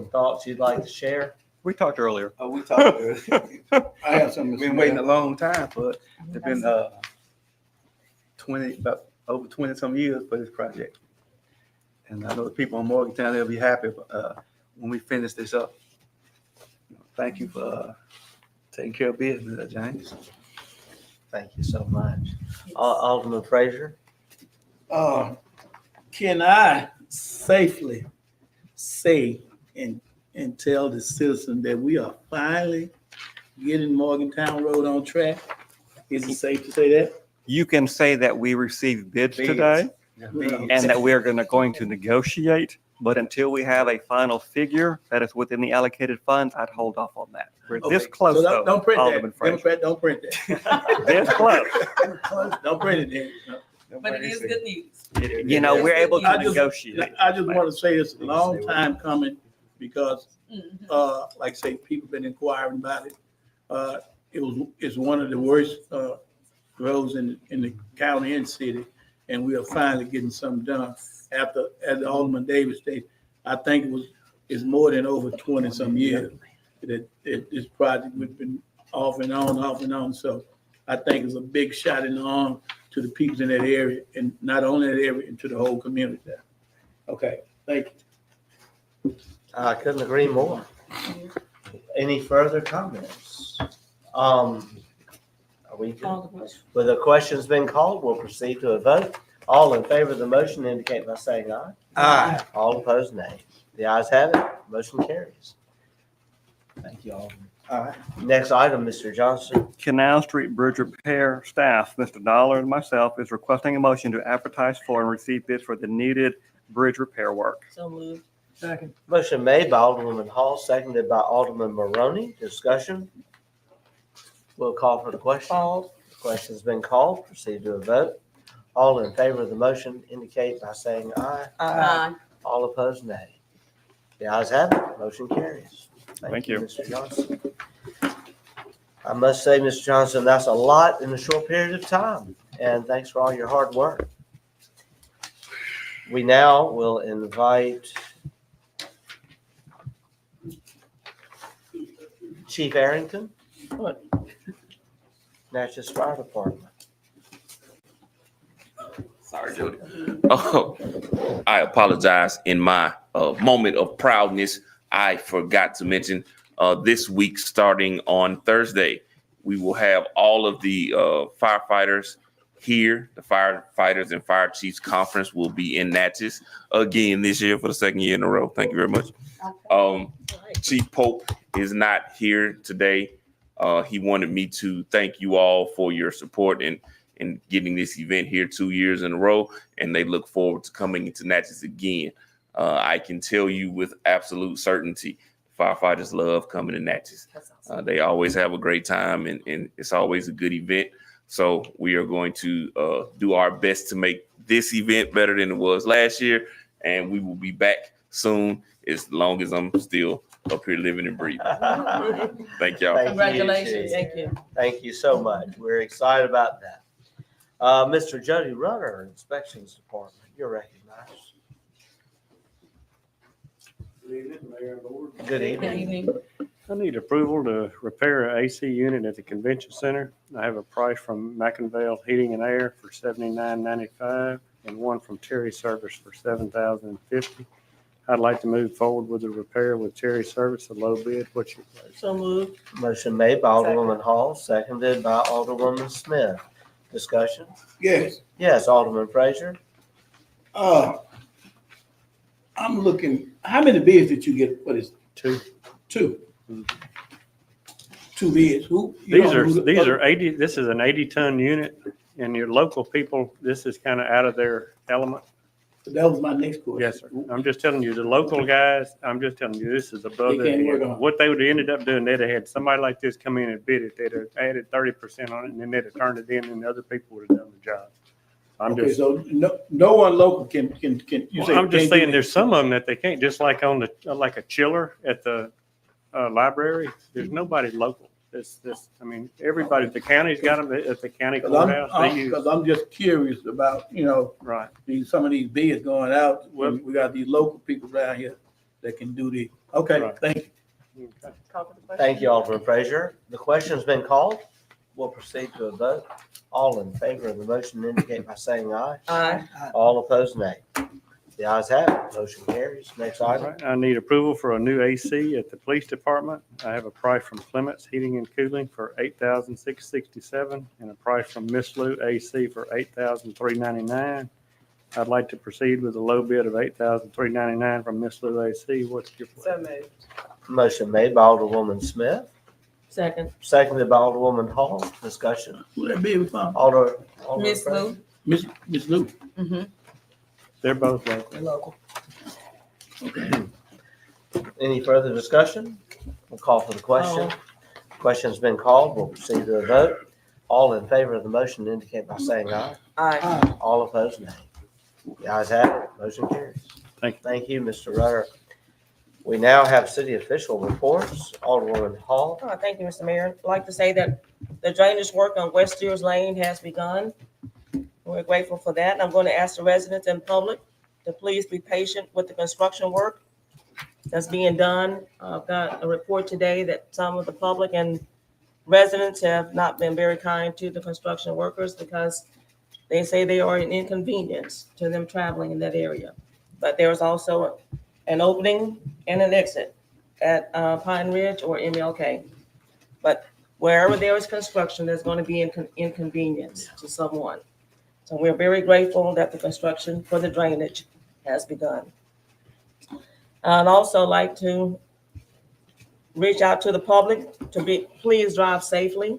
thoughts you'd like to share. We talked earlier. Oh, we talked earlier. I have some. Been waiting a long time for it. It's been about over 20 some years for this project. And I know the people in Morgantown, they'll be happy when we finish this up. Thank you for taking care of business, James. Thank you so much. Alderman Frazier. Can I safely say and tell the citizen that we are finally getting Morgantown Road on track? Is it safe to say that? You can say that we received bids today and that we are going to negotiate, but until we have a final figure that is within the allocated funds, I'd hold off on that. We're this close, So though, don't print Alderman that. Frazier. Democrat, don't print that. This close. Don't print it then. But it is good news. You know, we're able to I just- negotiate. I just want to say it's a long time coming because, like I say, people been inquiring about it. It's one of the worst roads in the county and city, and we are finally getting something done. After, as Alderman Davis stated, I think it's more than over 20 some years that this project has been off and on. So I think it's a big shot in the arm to the people in that area, and not only that area, and to the whole community there. Okay, thank you. I couldn't agree more. Any further comments? Are we good? With the questions been called, we'll proceed to a vote. All in favor of the motion indicate by saying aye. Aye. All opposed, nay. The ayes have it. Motion carries. Thank you, Alderman. All right. Next item, Mr. Johnson. Canal Street Bridge Repair staff, Mr. Dollar and myself, is requesting a motion to advertise for and receive bids for the needed bridge repair work. So moved. Second. Motion made by Alderwoman Hall, seconded by Alderman Maroney. Discussion. We'll call for the question. The question's been called. Proceed to a vote. All in favor of the motion indicate by saying aye. Aye. All opposed, nay. The ayes have it. Motion carries. Thank you. Mr. Johnson. I must say, Mr. Johnson, that's a lot in a short period of time, and thanks for all your hard work. We now will invite Chief Arrington. Natchez Fire Department. Sorry, Jody. Oh, I apologize. In my moment of proudness, I forgot to mention this week, starting on Thursday, we will have all of the firefighters here. The Firefighters and Fire Chiefs Conference will be in Natchez again this year for the second year in a row. Thank you very much. Chief Pope is not here today. He wanted me to thank you all for your support in getting this event here 2 years in a row, and they look forward to coming into Natchez again. I can tell you with absolute certainty, firefighters love coming to Natchez. They always have a great time, and it's always a good event. So we are going to do our best to make this event better than it was last year, and we will be back soon as long as I'm still up here living and breathing. Thank y'all. Congratulations. Thank you. Thank you so much. We're excited about that. Mr. Jody Rudder, Inspections Department, you're recognized. Good evening, Mayor and Board. Good evening. Good evening. I need approval to repair an AC unit at the convention center. I have a price from McInville Heating and Air for $79.95 and one from Terry Service for $7,050. I'd like to move forward with the repair with Terry Service, a low bid. What's your pleasure? So moved. Motion made by Alderwoman Hall, seconded by Alderwoman Smith. Discussion? Yes, Yes, Alderman Frazier? I'm looking, how many bids did you get for this? Two. Two. 2 bids. Who? you These know who the other- are 80, this is an 80-ton unit, and your local people, this is kind of out of their element. That was my next question. Yes, sir. I'm just telling you, the local guys, I'm just telling you, this is above They their can't work head. on it. What they would have ended up doing, they'd have had somebody like this come in and bid it, they'd have added 30% on it, and then they'd have turned it in, and the other people would have done the job. I'm Okay, just, so no one local can, you say. I'm just can't do saying, that? there's some of them that they can't, just like on the, like a chiller at the library, there's nobody local. I mean, everybody, the county's got them at the county courthouse, they use. Because I'm just curious about, Right. some of these bids going out. Well- We got these local people down here that can do the, okay, Right. thank you. Okay. Call for the question. Thank you, Alderman Frazier. The question's been called. We'll proceed to a vote. All in favor of the motion indicate by saying aye. Aye. All opposed, nay. The ayes have it. Motion carries. Next All item. right, I need approval for a new AC at the police department. I have a price from Clements Heating and Cooling for $8,667 and a price from Miss Lou AC for $8,399. I'd like to proceed with a low bid of $8,399 from Miss Lou AC. What's your So pleasure? moved. Motion made by Alderwoman Smith, Second. seconded by Alderwoman Hall. Discussion. Who that bid was from? Alderman Miss Frazier. Lou. Miss Lou. They're both local. They're local. Any further discussion? We'll call for the question. Question's been called. We'll proceed to a vote. All in favor of the motion indicate by saying aye. Aye. All opposed, nay. The ayes have it. Motion carries. Thank you. Thank you, Mr. Rutter. We now have city official reports. Alderwoman Hall. Thank you, Mr. Mayor. I'd like to say that the drainage work on West Steers Lane has begun. We're grateful for that. I'm going to ask the residents and public to please be patient with the construction work that's being done. I've got a report today that some of the public and residents have not been very kind to the construction workers because they say they are an inconvenience to them traveling in that area. But there's also an opening and an exit at Pine Ridge or MLK. But wherever there is construction, there's going to be inconvenience to someone. So we're very grateful that the construction for the drainage has begun. I'd also like to reach out to the public to please drive safely.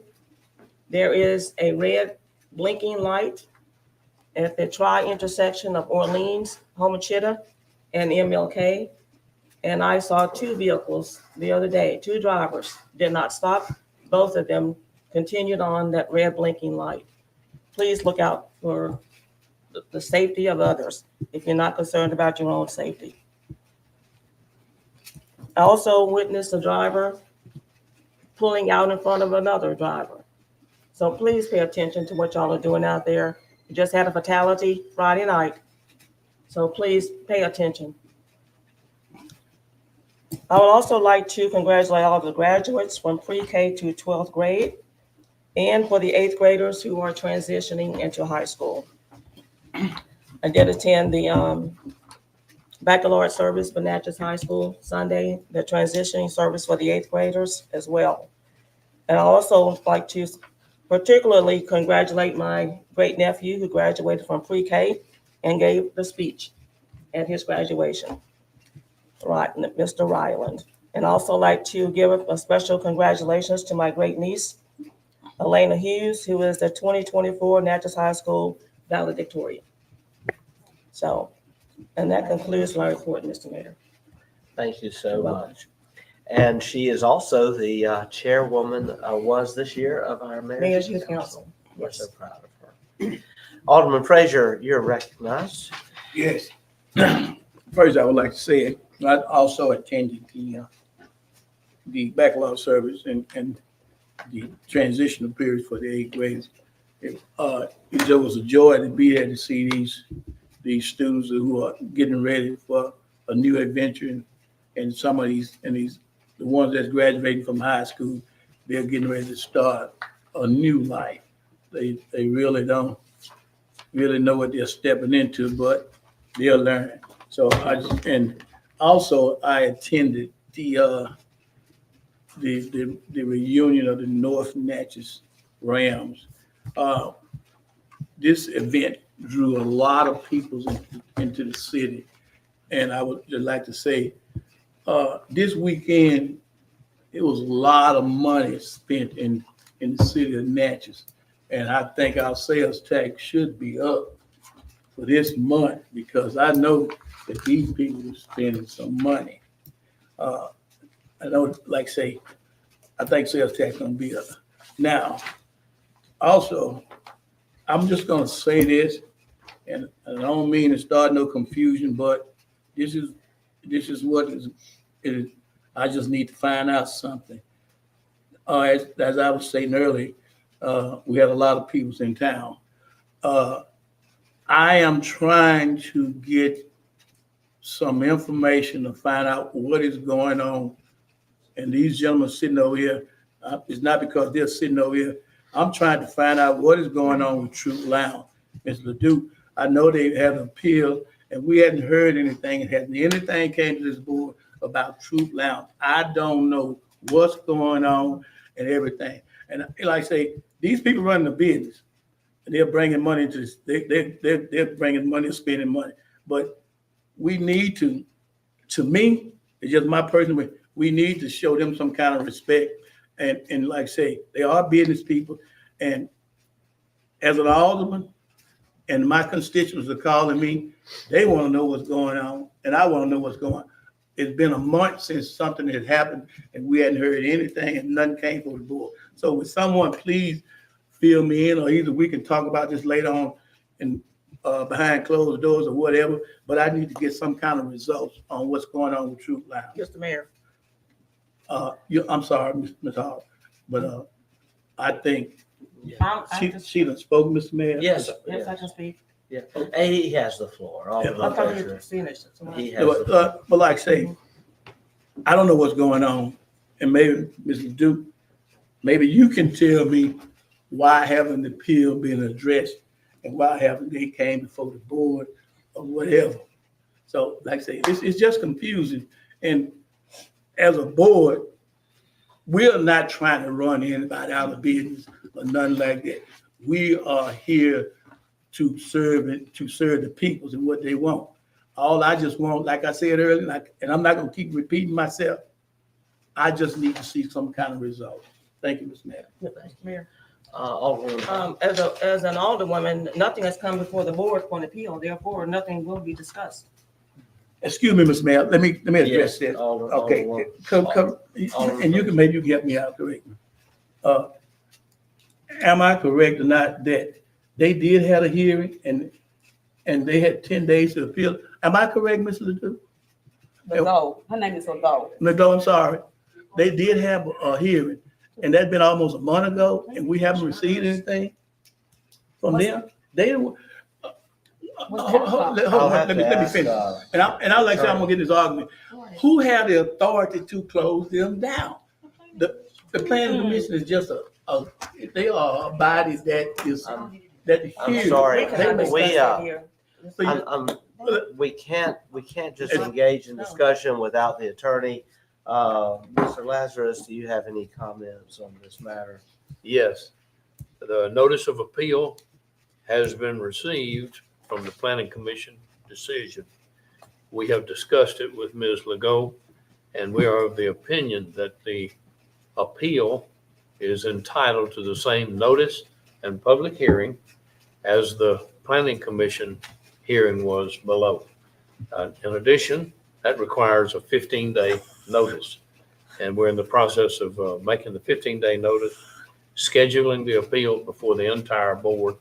There is a red blinking light at the intersection of Orleans, Homachita, and MLK. And I saw 2 vehicles the other day, 2 drivers did not stop. Both of them continued on that red blinking light. Please look out for the safety of others if you're not concerned about your own safety. I also witnessed a driver pulling out in front of another driver. So please pay attention to what y'all are doing out there. We just had a fatality Friday night. So please pay attention. I would also like to congratulate all the graduates from pre-K to 12th grade and for the 8th graders who are transitioning into high school. I did attend the baccalaureate service for Natchez High School Sunday, the transitioning service for the 8th graders as well. And I also like to particularly congratulate my great nephew who graduated from pre-K and gave the speech at his graduation, right, Mr. Ryland. And also like to give a special congratulations to my great niece, Elena Hughes, who is the 2024 Natchez High School valedictorian. So, and that concludes my report, Mr. Mayor. Thank you so much. And she is also the chairwoman, was this year, of our Mayor's Youth Council. We're so proud of her. Alderman Frazier, you're recognized. Yes. First, I would like to say, I also attended the backlog service and the transitional period for the 8th graders. It was a joy to be there to see these students who are getting ready for a new adventure, and some of these the ones that's graduating from high school, they're getting ready to start a new life. They really don't really know what they're stepping into, but they'll learn. So and also I attended the reunion of the North Natchez Rams. This event drew a lot of people into the city. And I would just like to say, this weekend, it was a lot of money spent in the city of Natchez. And I think our sales tax should be up for this month because I know that these people are spending some money. I know, like say, I think sales tax gonna be up. Now, also, I'm just gonna say this, and I don't mean to start no confusion, but this is what is. I just need to find out something. As I was saying earlier, we had a lot of people in town. I am trying to get some information to find out what is going on. And these gentlemen sitting over here, it's not because they're sitting over here. I'm trying to find out what is going on with Troop Lounge. Mr. Ledoux, I know they had an appeal, and we hadn't heard anything. Hasn't anything came to this board about Troop Lounge? I don't know what's going on and everything. And like I say, these people running the business, and they're bringing money into this. They're bringing money and spending money. But we need to me, it's just my personal, we need to show them some kind of respect. And like I say, they are business people. And as an alderman, and my constituents are calling me, they want to know what's going on, and I want to know what's going on. It's been a month since something had happened, and we hadn't heard anything, and nothing came from the board. So would someone please fill me in, or either we can talk about this later on and behind closed doors or whatever, but I need to get some kind of results on what's going on with Troop Lounge. Mr. Mayor. I'm sorry, Ms. Hall, but I think I she done spoke, Mr. Mayor. Yes, sir. Yes, I can speak. Yeah. He has the floor. I thought you finished. He has the floor. But like I say, I don't know what's going on, and maybe Mr. Duke, maybe you can tell me why haven't the appeal been addressed and why haven't they came before the board or whatever. So like I say, it's just confusing. And as a board, we're not trying to run anybody out of business or nothing like that. We are here to serve the peoples and what they want. All I just want, like I said earlier, and I'm not gonna keep repeating myself, I just need to see some kind of result. Thank you, Mr. Mayor. Mr. Mayor. Alderman. As an alderwoman, nothing has come before the board for an appeal, therefore nothing will be discussed. Excuse me, Mr. Mayor, let me address Yes, this. Alderman. Okay, and you can maybe help me out, correct? Am I correct or not that they did have a hearing and they had 10 days to appeal? Am I correct, Mr. Ledoux? Legault, her name is Legault. Legault, I'm sorry. They did have a hearing, and that's been almost a month ago, and we haven't received anything from them. They didn't. Hold on, let me finish. And I like to say, I'm gonna get this argument. Who had the authority to close them down? The planning commission is just they are a body that is, that I'm hears. sorry. Cannot discuss We, that here. we can't just engage in discussion without the attorney. Mr. Lazarus, do you have any comments on this matter? Yes, the notice of appeal has been received from the planning commission decision. We have discussed it with Ms. Legault, and we are of the opinion that the appeal is entitled to the same notice and public hearing as the planning commission hearing was below. In addition, that requires a 15-day notice. And we're in the process of making the 15-day notice, scheduling the appeal before the entire board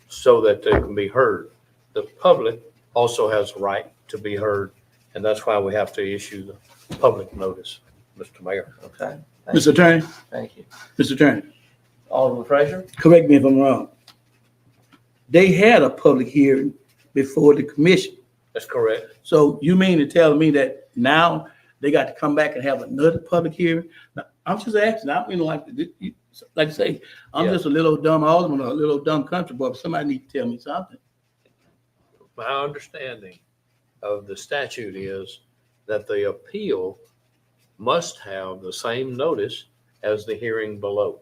so that they can be heard. The public also has a right to be heard, and that's why we have to issue the public notice, Mr. Mayor. Okay. Mr. Attorney, Thank you. Mr. Attorney, Alderman Frazier? correct me if I'm wrong. They had a public hearing before the commission. That's correct. So you mean to tell me that now they got to come back and have another public hearing. Now, I'm just asking, I mean, like I say, I'm Yeah. just a little dumb alderman or a little dumb country boy, but somebody need to tell me something. My understanding of the statute is that the appeal must have the same notice as the hearing below.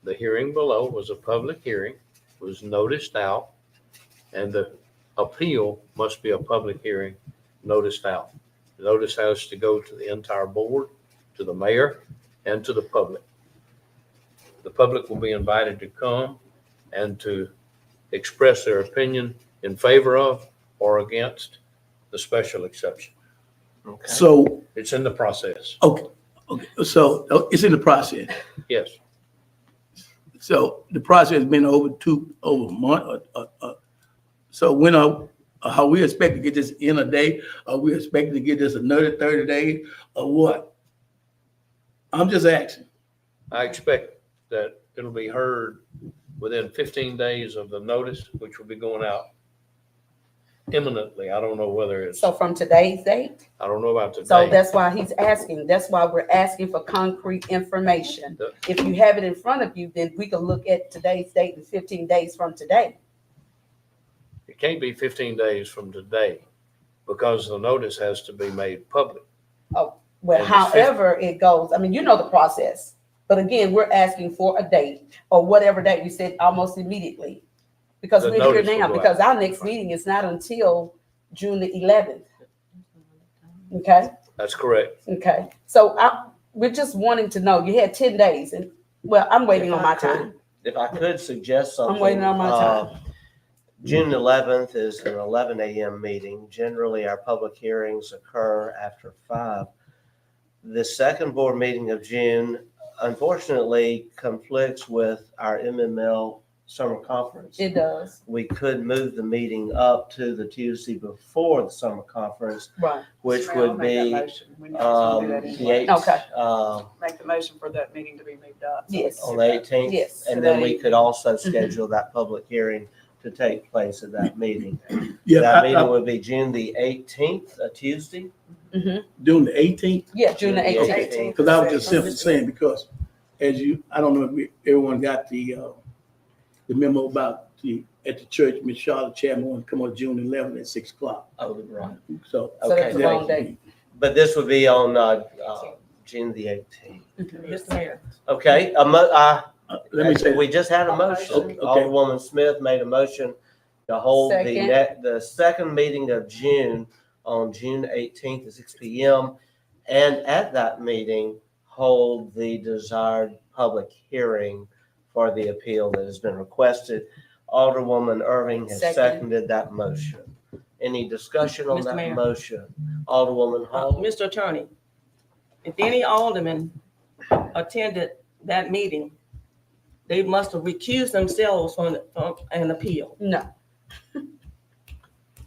The hearing below was a public hearing, was noticed out, and the appeal must be a public hearing noticed out. The notice has to go to the entire board, to the mayor, and to the public. The public will be invited to come and to express their opinion in favor of or against the special exception. Okay. So, It's in the process. okay, so it's in the process. Yes. So the process has been over a month. So when are we expected to get this in a day? Are we expected to get this another 30 days or what? I'm just asking. I expect that it'll be heard within 15 days of the notice, which will be going out imminently. I don't know whether it's, So from today's date? I don't know about So today. that's why he's asking, that's why we're asking for concrete information. The- If you have it in front of you, then we can look at today's date and 15 days from today. It can't be 15 days from today because the notice has to be made public. Well, And it's however it goes, I mean, you know the process. But again, we're asking for a date or whatever date you said almost immediately. Because The we're here notice will now, go out. because our next meeting is not until June the 11th. Okay? That's correct. Okay, so we're just wanting to know, you had 10 days and, well, I'm waiting on my time. If I could suggest something. I'm waiting on my time. June 11th is an 11 a.m. meeting. Generally, our public hearings occur after 5. The second board meeting of June, unfortunately, conflicts with our MML summer conference. It does, We could move the meeting up to the Tuesday before the summer conference, right. which Mr. Mayor, I'll would make that be motion. We know it's gonna do that the anyway. 8th. Okay. Make the motion for that meeting to be moved up. Yes. On the 18th. Yes. And then we could also Mm-hmm. schedule that public hearing to take place at that meeting. Yeah, That meeting would be June the 18th, a Tuesday. Doing the 18th, Yeah, June the June 18th. because I was just simply saying, because as I don't know if everyone got the memo about at the church, Miss Charlotte Chapman wanted to come on June 11th at 6 o'clock. Oh, right. So. So that's the Okay. wrong date. But this would be on June the 18th. Mr. Mayor. Okay, Let me say, we just had a motion. Okay. Alderwoman Smith made a motion to hold Second. the second meeting of June on June 18th at 6 p.m. And at that meeting, hold the desired public hearing for the appeal that has been requested. Alderwoman Irving has Second. seconded that motion. Any discussion on Mr. that Mayor. motion? Alderwoman Hall? Mr. Attorney, if any alderman attended that meeting, they must have recused themselves from an appeal. No,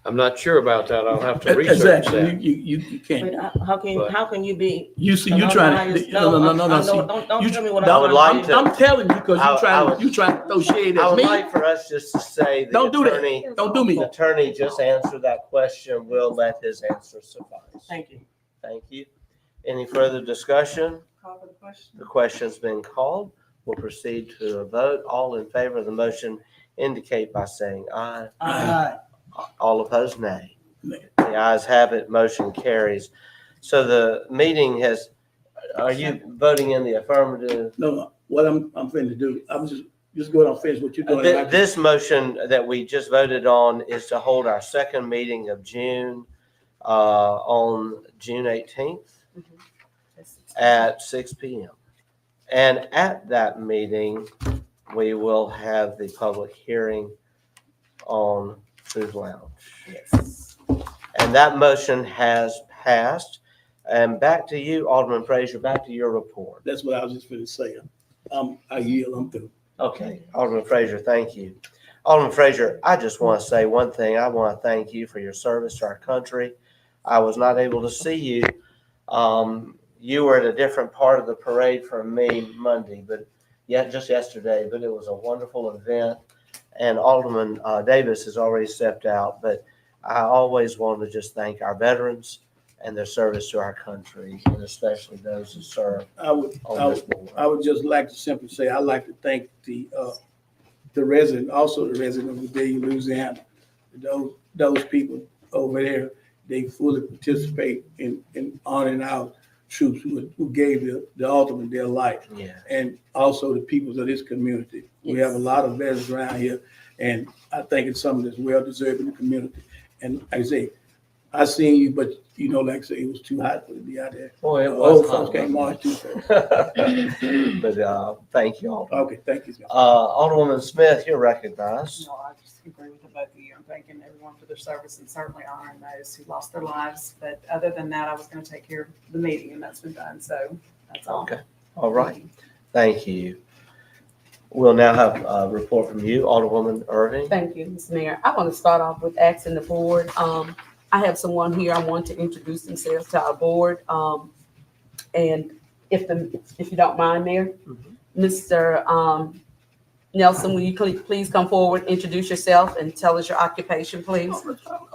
I'm not sure about that. I'll have to research exactly, that. you can't. But how can you be? You see, you trying to, no. Don't You- tell me what I I'm. would like to- I'm telling you, because I would- you trying to throw shade I at would me. like for us just to say the Don't do that. attorney, Don't do me. the attorney just answered that question. We'll let his answer suffice. Thank you. Thank you. Any further discussion? Call for the question. The question's been called. We'll proceed to a vote. All in favor of the motion indicate by saying aye. Aye. All opposed, nay. Nay. The ayes have it, motion carries. So the meeting has, are you voting in the affirmative? No, what I'm finna do, I'm just go ahead and finish what you're doing. This motion that we just voted on is to hold our second meeting of June on June 18th at 6 p.m. And at that meeting, we will have the public hearing on Food Lounge. yes. And that motion has passed. And back to you, Alderman Frazier, back to your report. That's what I was just finna say. I yield, I'm through. Okay, Alderman Frazier, thank you. Alderman Frazier, I just want to say one thing. I want to thank you for your service to our country. I was not able to see you. You were at a different part of the parade from me Monday, but just yesterday, but it was a wonderful event. And Alderman Davis has already stepped out, but I always want to just thank our veterans and their service to our country, and especially those who serve I would, on this board. I would just like to simply say, I'd like to thank the resident, also the resident of Vidalia, Louisiana. Those people over there, they fully participate in honoring our troops who gave the Aldermen their life. Yeah. And also the peoples of this community. We have a lot of veterans around here, and I think it's something that's well deserved in the community. And like I say, I seen you, but you know, like I say, it was too hot for to be out there. Boy, it Old was folks hot. can't march too fast. But thank you all. Okay, thank you, sir. Alderwoman Smith, you're recognized. No, I just agree with the both of you. I'm thanking everyone for their service and certainly honoring those who lost their lives. But other than that, I was going to take care of the meeting and that's been done. So that's all. Okay, all right. Thank you. We'll now have a report from you, Alderwoman Irving. Thank you, Mr. Mayor. I want to start off with asking the board. I have someone here I want to introduce themselves to our board. And if you don't mind, Mayor, Mr. Nelson, will you please come forward, introduce yourself, and tell us your occupation, please?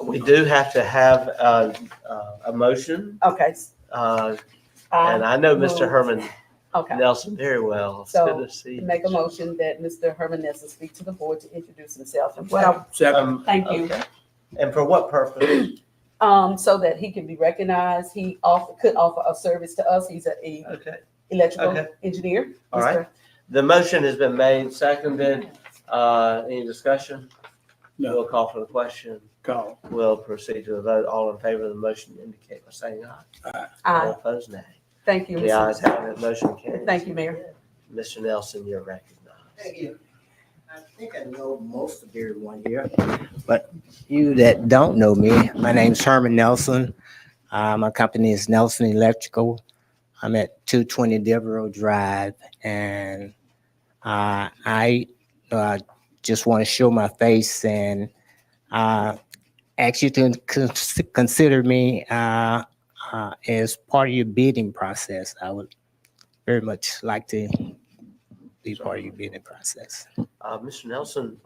We do have to have a motion, Okay. and I know Mr. Herman Okay. Nelson very well. It's So, good to see you. make a motion that Mr. Herman Nelson speak to the board to introduce himself. And what I- Second. Thank you. Okay. And for what purpose? So that he can be recognized. He could offer a service to us. He's a Okay. electrical Okay. engineer. All right. The motion has been made, seconded. Any discussion? No. We'll call for the question. Call. We'll proceed to a vote. All in favor of the motion indicate by saying aye. All Aye. opposed, nay. Thank you. The Mr. ayes have it, motion carries. Thank you, Mayor. Mr. Nelson, you're recognized. Thank you. I think I know most of everyone here, but you that don't know me, my name's Herman Nelson. My company is Nelson Electrical. I'm at 220 Devereaux Drive, and I just want to show my face and ask you to consider me as part of your bidding process. I would very much like to be part of your bidding process. Mr. Nelson,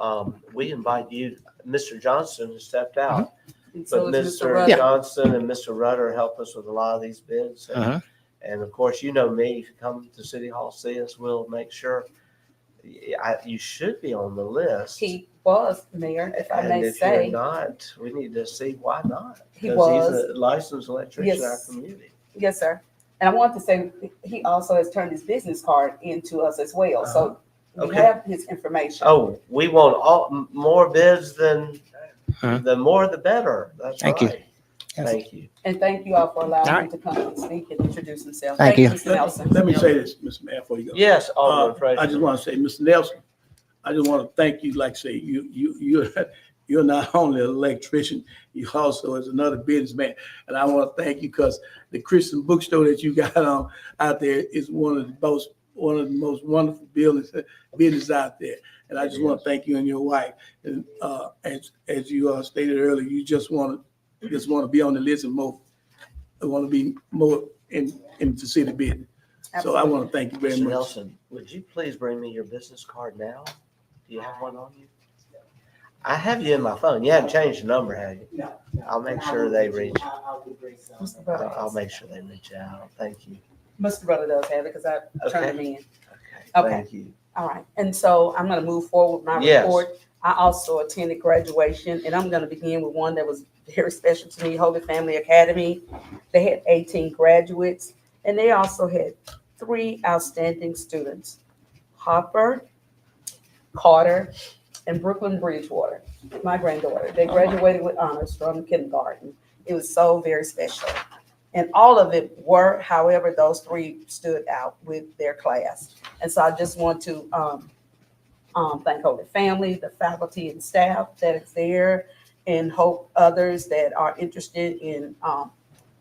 we invite you, Mr. Johnston has stepped out, And but so is Mr. Mr. Rudder. Johnston and Mr. Rudder help us with a lot of these bids. And of course, you know me, if you come to City Hall, see us, we'll make sure you should be on the list. He was, Mayor, if I And may if you're say. not, we need to see why not. He Because was. he's a licensed electrician in our Yes. community. Yes, sir. And I want to say, he also has turned his business card into us as well. So we Okay. have his information. Oh, we want more bids than, the more the better. That's Thank you. right. Yes. Thank you. And thank you all for allowing All him right. to come and speak and introduce himself. Thank you. Mr. Nelson. Let me say this, Mr. Mayor, before you go. Yes, Alderman Frazier. I just want to say, Mr. Nelson, I just want to thank you, like say, you're not only an electrician, you also is another businessman. And I want to thank you because the Christian bookstore that you got out there is one of the most wonderful business out there. And I just want to thank you and your wife. And as you stated earlier, you just want to be on the list and more. I want to be more in to see the business. So I want to thank you very Mr. much. Nelson, would you please bring me your business card now? Do you have one on you? I have you in my phone. You haven't changed the number, have you? No. I'll make sure they reach. I'll do great. Mr. Rudder. I'll make sure they reach out. Thank you. Mr. Rudder does have it because I turned him in. Okay. Okay. Thank you. All right. And so I'm going to move forward with my Yes. report. I also attended graduation, and I'm going to begin with one that was very special to me, Holy Family Academy. They had 18 graduates, and they also had 3 outstanding students, Hopper, Carter, and Brooklyn Bridgewater, my granddaughter. They graduated with honors from kindergarten. It was so very special. And all of it were, however, those 3 stood out with their class. And so I just want to thank Holy Family, the faculty and staff that is there, and hope others that are interested in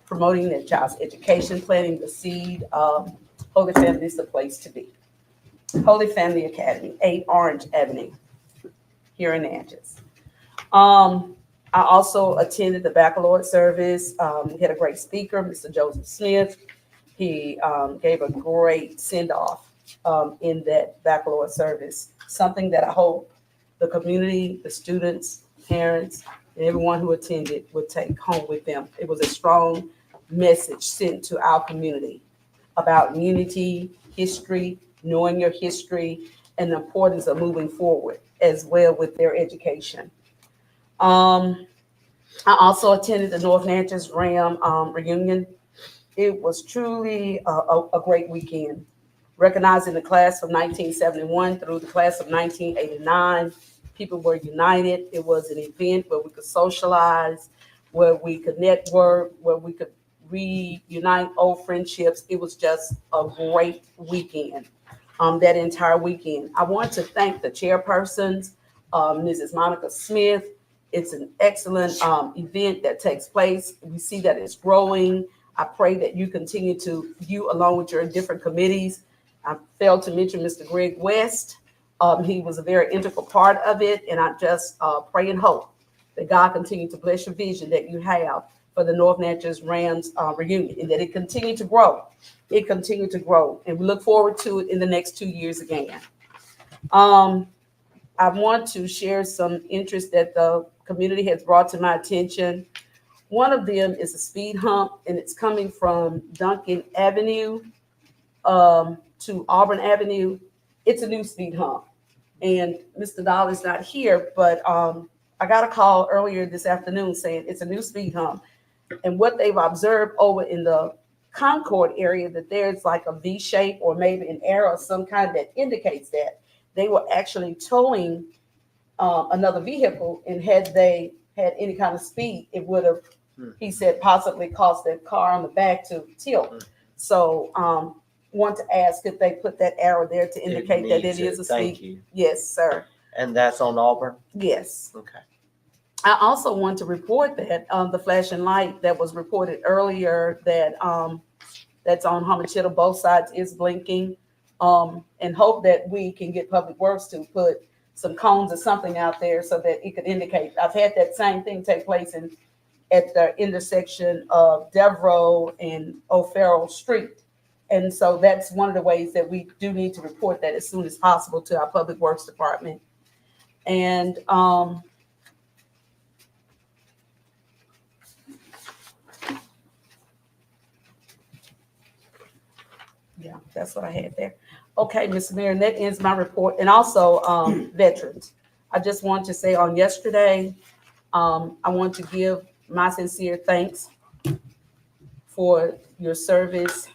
promoting their child's education, planting the seed. Holy Family is the place to be. Holy Family Academy, 8 Orange Avenue, here in Natchez. I also attended the baccalaureate service. We had a great speaker, Mr. Joseph Smith. He gave a great send-off in that baccalaureate service, something that I hope the community, the students, parents, and everyone who attended would take home with them. It was a strong message sent to our community about unity, history, knowing your history, and the importance of moving forward as well with their education. I also attended the North Natchez Ram reunion. It was truly a great weekend, recognizing the class of 1971 through the class of 1989. People were united. It was an event where we could socialize, where we could network, where we could reunite old friendships. It was just a great weekend, that entire weekend. I want to thank the chairpersons, Mrs. Monica Smith. It's an excellent event that takes place. We see that it's growing. I pray that you continue to, you along with your different committees. I failed to mention Mr. Greg West. He was a very integral part of it, and I just pray and hope that God continue to bless your vision that you have for the North Natchez Rams reunion, and that it continue to grow. It continue to grow, and we look forward to it in the next 2 years again. I want to share some interest that the community has brought to my attention. One of them is a speed hump, and it's coming from Duncan Avenue to Auburn Avenue. It's a new speed hump, and Mr. Dahl is not here, but I got a call earlier this afternoon saying it's a new speed hump. And what they've observed over in the Concord area, that there's like a V shape or maybe an arrow of some kind that indicates that. They were actually towing another vehicle, and had they had any kind of speed, it would have, he said, possibly caused that car on the back to tilt. So want to ask if they put that arrow there to indicate that it is a speed. Thank you. Yes, sir. And that's on Auburn? Yes. Okay. I also want to report that the flashing light that was reported earlier that that's on Homachitto, both sides is blinking, and hope that we can get Public Works to put some cones or something out there so that it could indicate. I've had that same thing take place at the intersection of Devereaux and O'Farrell Street. And so that's one of the ways that we do need to report that as soon as possible to our Public Works Department. And yeah, that's what I had there. Okay, Mr. Mayor, and that ends my report. And also veterans. I just want to say on yesterday, I want to give my sincere thanks for your service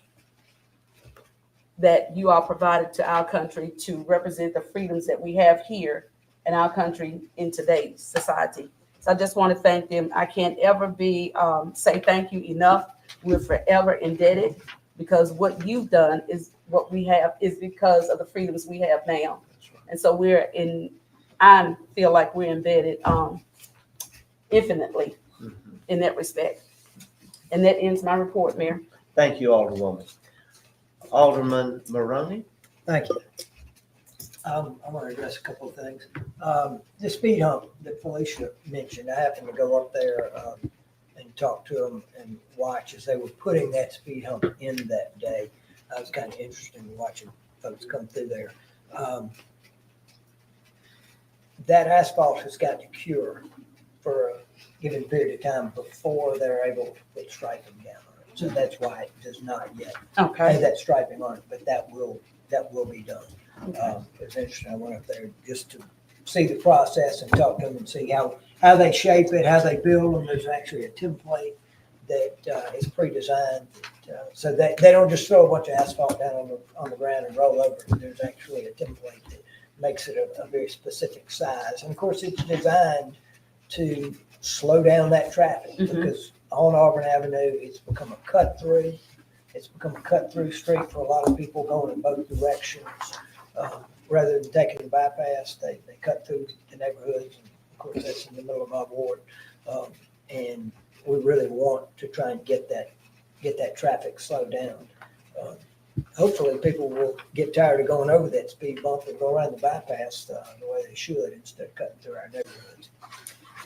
that you all provided to our country to represent the freedoms that we have here in our country in today's society. So I just want to thank them. I can't ever say thank you enough. We're forever indebted, because what you've done is what we have is because of the freedoms we have now. And so I feel like we're embedded infinitely in that respect. And that ends my report, Mayor. Thank you, Alderwoman. Alderman Maroney? Thank you. I want to address a couple of things. The speed hump that Felicia mentioned, I happened to go up there and talk to them and watch as they were putting that speed hump in that day. I was kind of interested in watching folks come through there. That asphalt has got to cure for a given period of time before they're able to put striping down on it. So that's why it does not yet have that striping on it, but that will be done. It was interesting. I went up there just to see the process and talk to them and see how they shape it, how they build them. There's actually a template that is pre-designed, so that they don't just throw a bunch of asphalt down on the ground and roll over it. There's actually a template that makes it a very specific size. And of course, it's designed to slow down that traffic, because on Auburn Avenue, it's become a cut through. It's become a cut through street for a lot of people going in both directions. Rather than taking the bypass, they cut through the neighborhoods. And of course, that's in the middle of my ward. And we really want to try and get that traffic slowed down. Hopefully people will get tired of going over that speed bump and go around the bypass the way they should, instead of cutting through our neighborhoods.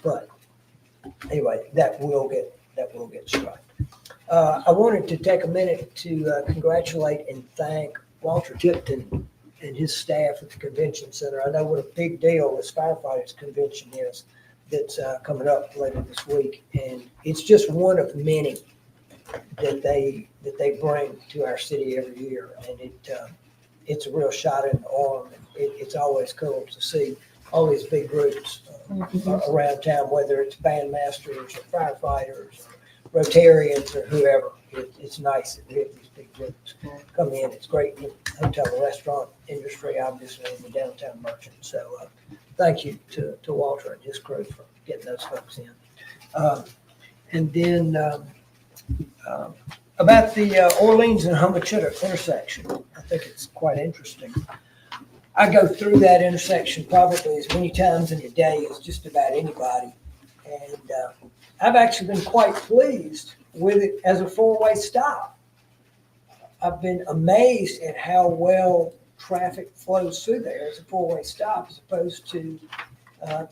But anyway, that will get struck. I wanted to take a minute to congratulate and thank Walter Tipton and his staff at the convention center. I know what a big deal this firefighters convention is that's coming up later this week, and it's just one of many that they bring to our city every year. And it's a real shot in the arm. It's always cool to see all these big groups around town, whether it's bandmasters or firefighters or Rotarians or whoever. It's nice that we have these big groups come in. It's great in the hotel and restaurant industry, obviously, and the downtown merchants. So thank you to Walter and his crew for getting those folks in. And then about the Orleans and Homachita intersection, I think it's quite interesting. I go through that intersection probably as many times in a day as just about anybody. And I've actually been quite pleased with it as a four-way stop. I've been amazed at how well traffic flows through there as a four-way stop as opposed to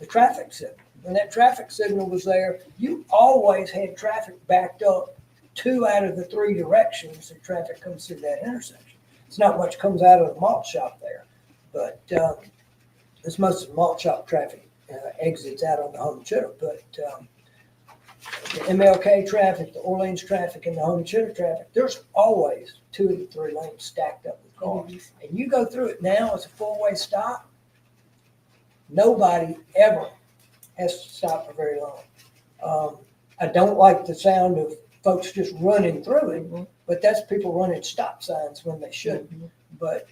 the traffic signal. When that traffic signal was there, you always had traffic backed up 2 out of the 3 directions that traffic comes through that intersection. It's not much comes out of the malt shop there, but it's most of the malt shop traffic exits out on the Homachita. But the MLK traffic, the Orleans traffic, and the Homachita traffic, there's always 2 of the 3 lanes stacked up with cars. And you go through it now as a four-way stop, nobody ever has to stop for very long. I don't like the sound of folks just running through it, but that's people running stop signs when they shouldn't. But,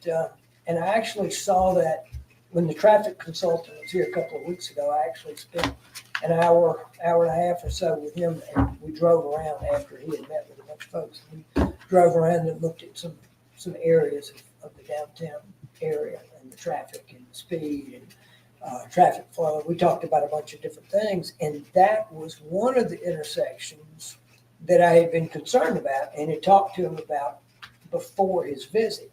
and I actually saw that when the traffic consultant was here a couple of weeks ago. I actually spent an hour and a half or so with him, and we drove around after he had met with a bunch of folks. We drove around and looked at some areas of the downtown area and the traffic and the speed and traffic flow. We talked about a bunch of different things, and that was one of the intersections that I had been concerned about and had talked to him about before his visit.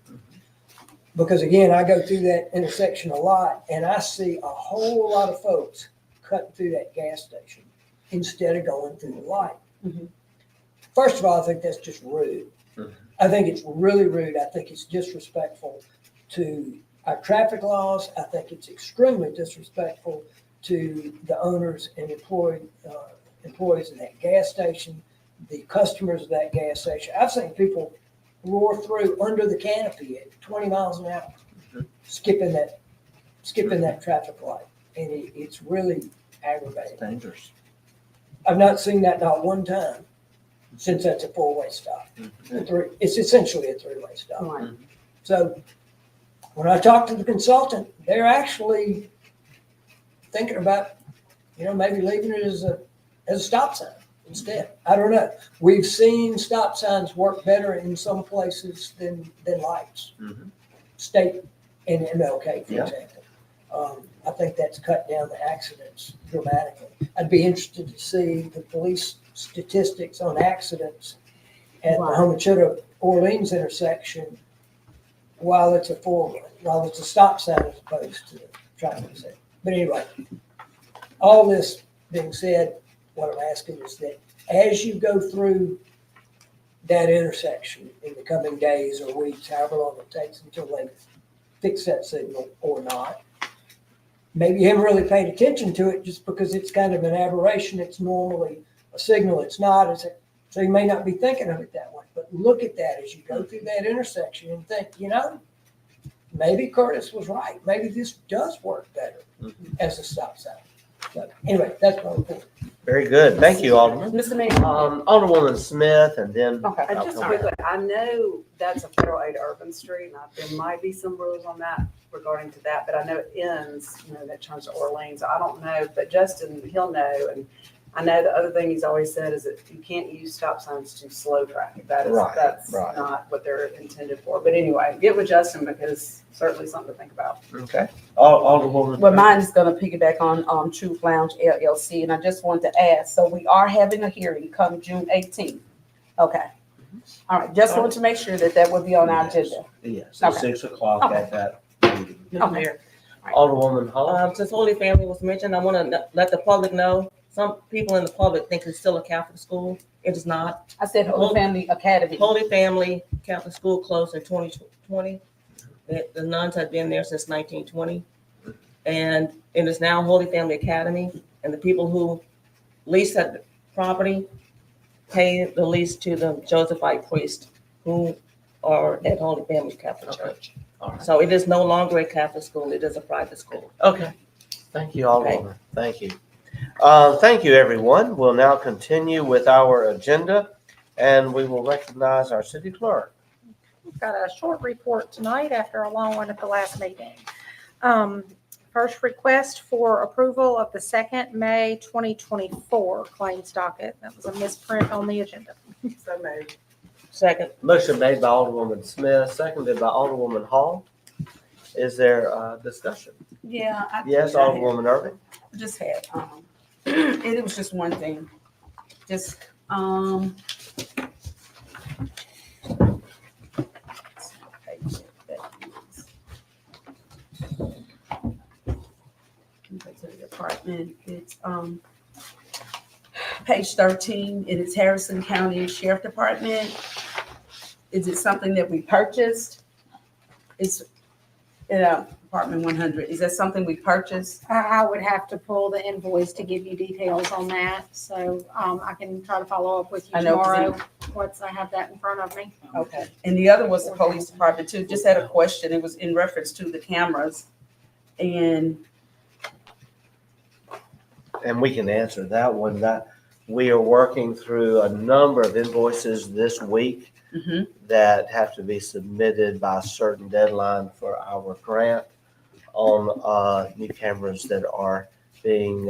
Because again, I go through that intersection a lot, and I see a whole lot of folks cutting through that gas station instead of going through the light. First of all, I think that's just rude. I think it's really rude. I think it's disrespectful to our traffic laws. I think it's extremely disrespectful to the owners and employees of that gas station, the customers of that gas station. I've seen people roar through under the canopy at 20 miles an hour, skipping that traffic light, and it's really aggravating. Dangerous. I've not seen that not one time since that's a four-way stop. It's essentially a three-way stop. So when I talked to the consultant, they're actually thinking about, maybe leaving it as a stop sign instead. I don't know. We've seen stop signs work better in some places than lights. State and MLK, for example. I think that's cut down the accidents dramatically. I'd be interested to see the police statistics on accidents at the Homachita Orleans intersection while it's a stop sign as opposed to a traffic signal. But anyway, all this being said, what I'm asking is that as you go through that intersection in the coming days or weeks, however long it takes until they fix that signal or not, maybe you haven't really paid attention to it just because it's kind of an aberration. It's normally a signal. It's not. So you may not be thinking of it that way. But look at that as you go through that intersection and think, maybe Curtis was right. Maybe this does work better as a stop sign. So anyway, that's my report. Very good. Thank you, Alderman. Mr. Mayor. Alderwoman Smith, and then. Okay. And just quickly, I know that's a federal aid urban street, and there might be some rules on that regarding to that, but I know it ends, that turns to Orleans. I don't know, but Justin, he'll know. And I know the other thing he's always said is that you can't use stop signs to slow traffic. That's not what they're intended for. But anyway, get with Justin because certainly something to think about. Okay. Alderwoman. Well, mine's going to piggyback on Truth Lounge LLC, and I just wanted to ask, so we are having a hearing come June 18th. Okay. All right. Just wanted to make sure that would be on our agenda. Yes, at 6 o'clock at that meeting. Okay. Alderwoman Hall. Since Holy Family was mentioned, I want to let the public know, some people in the public think it's still a Catholic school. It is not. I said Holy Family Academy. Holy Family Catholic School closed in 2020. The nuns have been there since 1920. And it is now Holy Family Academy. And the people who lease that property pay the lease to the Josephite priests who are at Holy Family Catholic Church. All right. So it is no longer a Catholic school, it is a private school. Okay. Thank you, Alderwoman. Thank you. Thank you, everyone. We'll now continue with our agenda, and we will recognize our city clerk. We've got a short report tonight after a long one at the last meeting. First request for approval of the 2nd May 2024 claims docket. That was a misprint on the agenda. So moved. Second. Motion made by Alderwoman Smith, seconded by Alderwoman Hall. Is there discussion? Yeah. Yes, Alderwoman Irving? Just had, it was just one thing, just, to the department, it's, page 13, and it's Harrison County Sheriff Department. Is it something that we purchased? It's, Department 100, is that something we purchased? I would have to pull the invoice to give you details on that. So I can try to follow up with you I know, 'cause tomorrow once I have that in front of me. Okay. And the other was the police department too. Just had a question. It was in reference to the cameras. And we can answer that one. That we are working through a number of invoices this week that have to be submitted by a certain deadline for our grant on new cameras that are being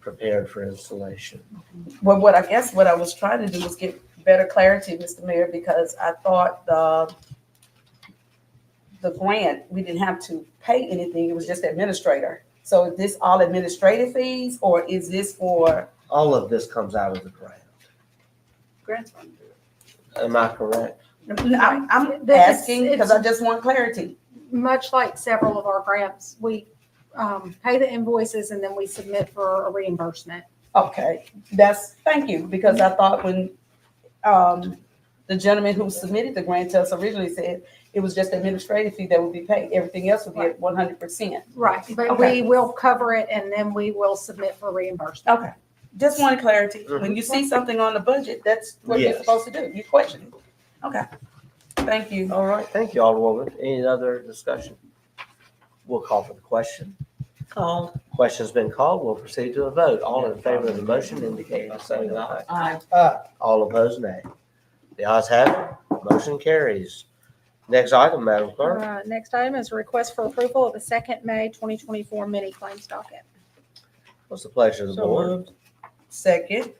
prepared for installation. well, what I was trying to do was get better clarity, Mr. Mayor, because I thought the grant, we didn't have to pay anything. It was just administrator. So is this all administrative fees, or is this for? All of this comes out of the grant. Grants. Am I correct? I'm It's- asking because I just want clarity. Much like several of our grants, we pay the invoices and then we submit for a reimbursement. Okay, thank you, because I thought when the gentleman who submitted the grant to us originally said it was just administrative fee that would be paid. Everything else would be at 100%. Right, but Okay. we will cover it and then we will submit for reimbursement. Okay, just wanted clarity. When you see something on the budget, that's what you're Yes. supposed to do. You question it. Okay, thank you. All right, thank you, Alderwoman. Any other discussion? We'll call for the question. Called. Question's been called. We'll proceed to a vote. All in favor of the motion indicate by saying aye. Aye. All opposed, nay. The ayes have it. Motion carries. Next item, Madam Clerk. Next item is a request for approval of the 2nd May 2024 mini claims docket. What's the pleasure of the So board? moved. Second.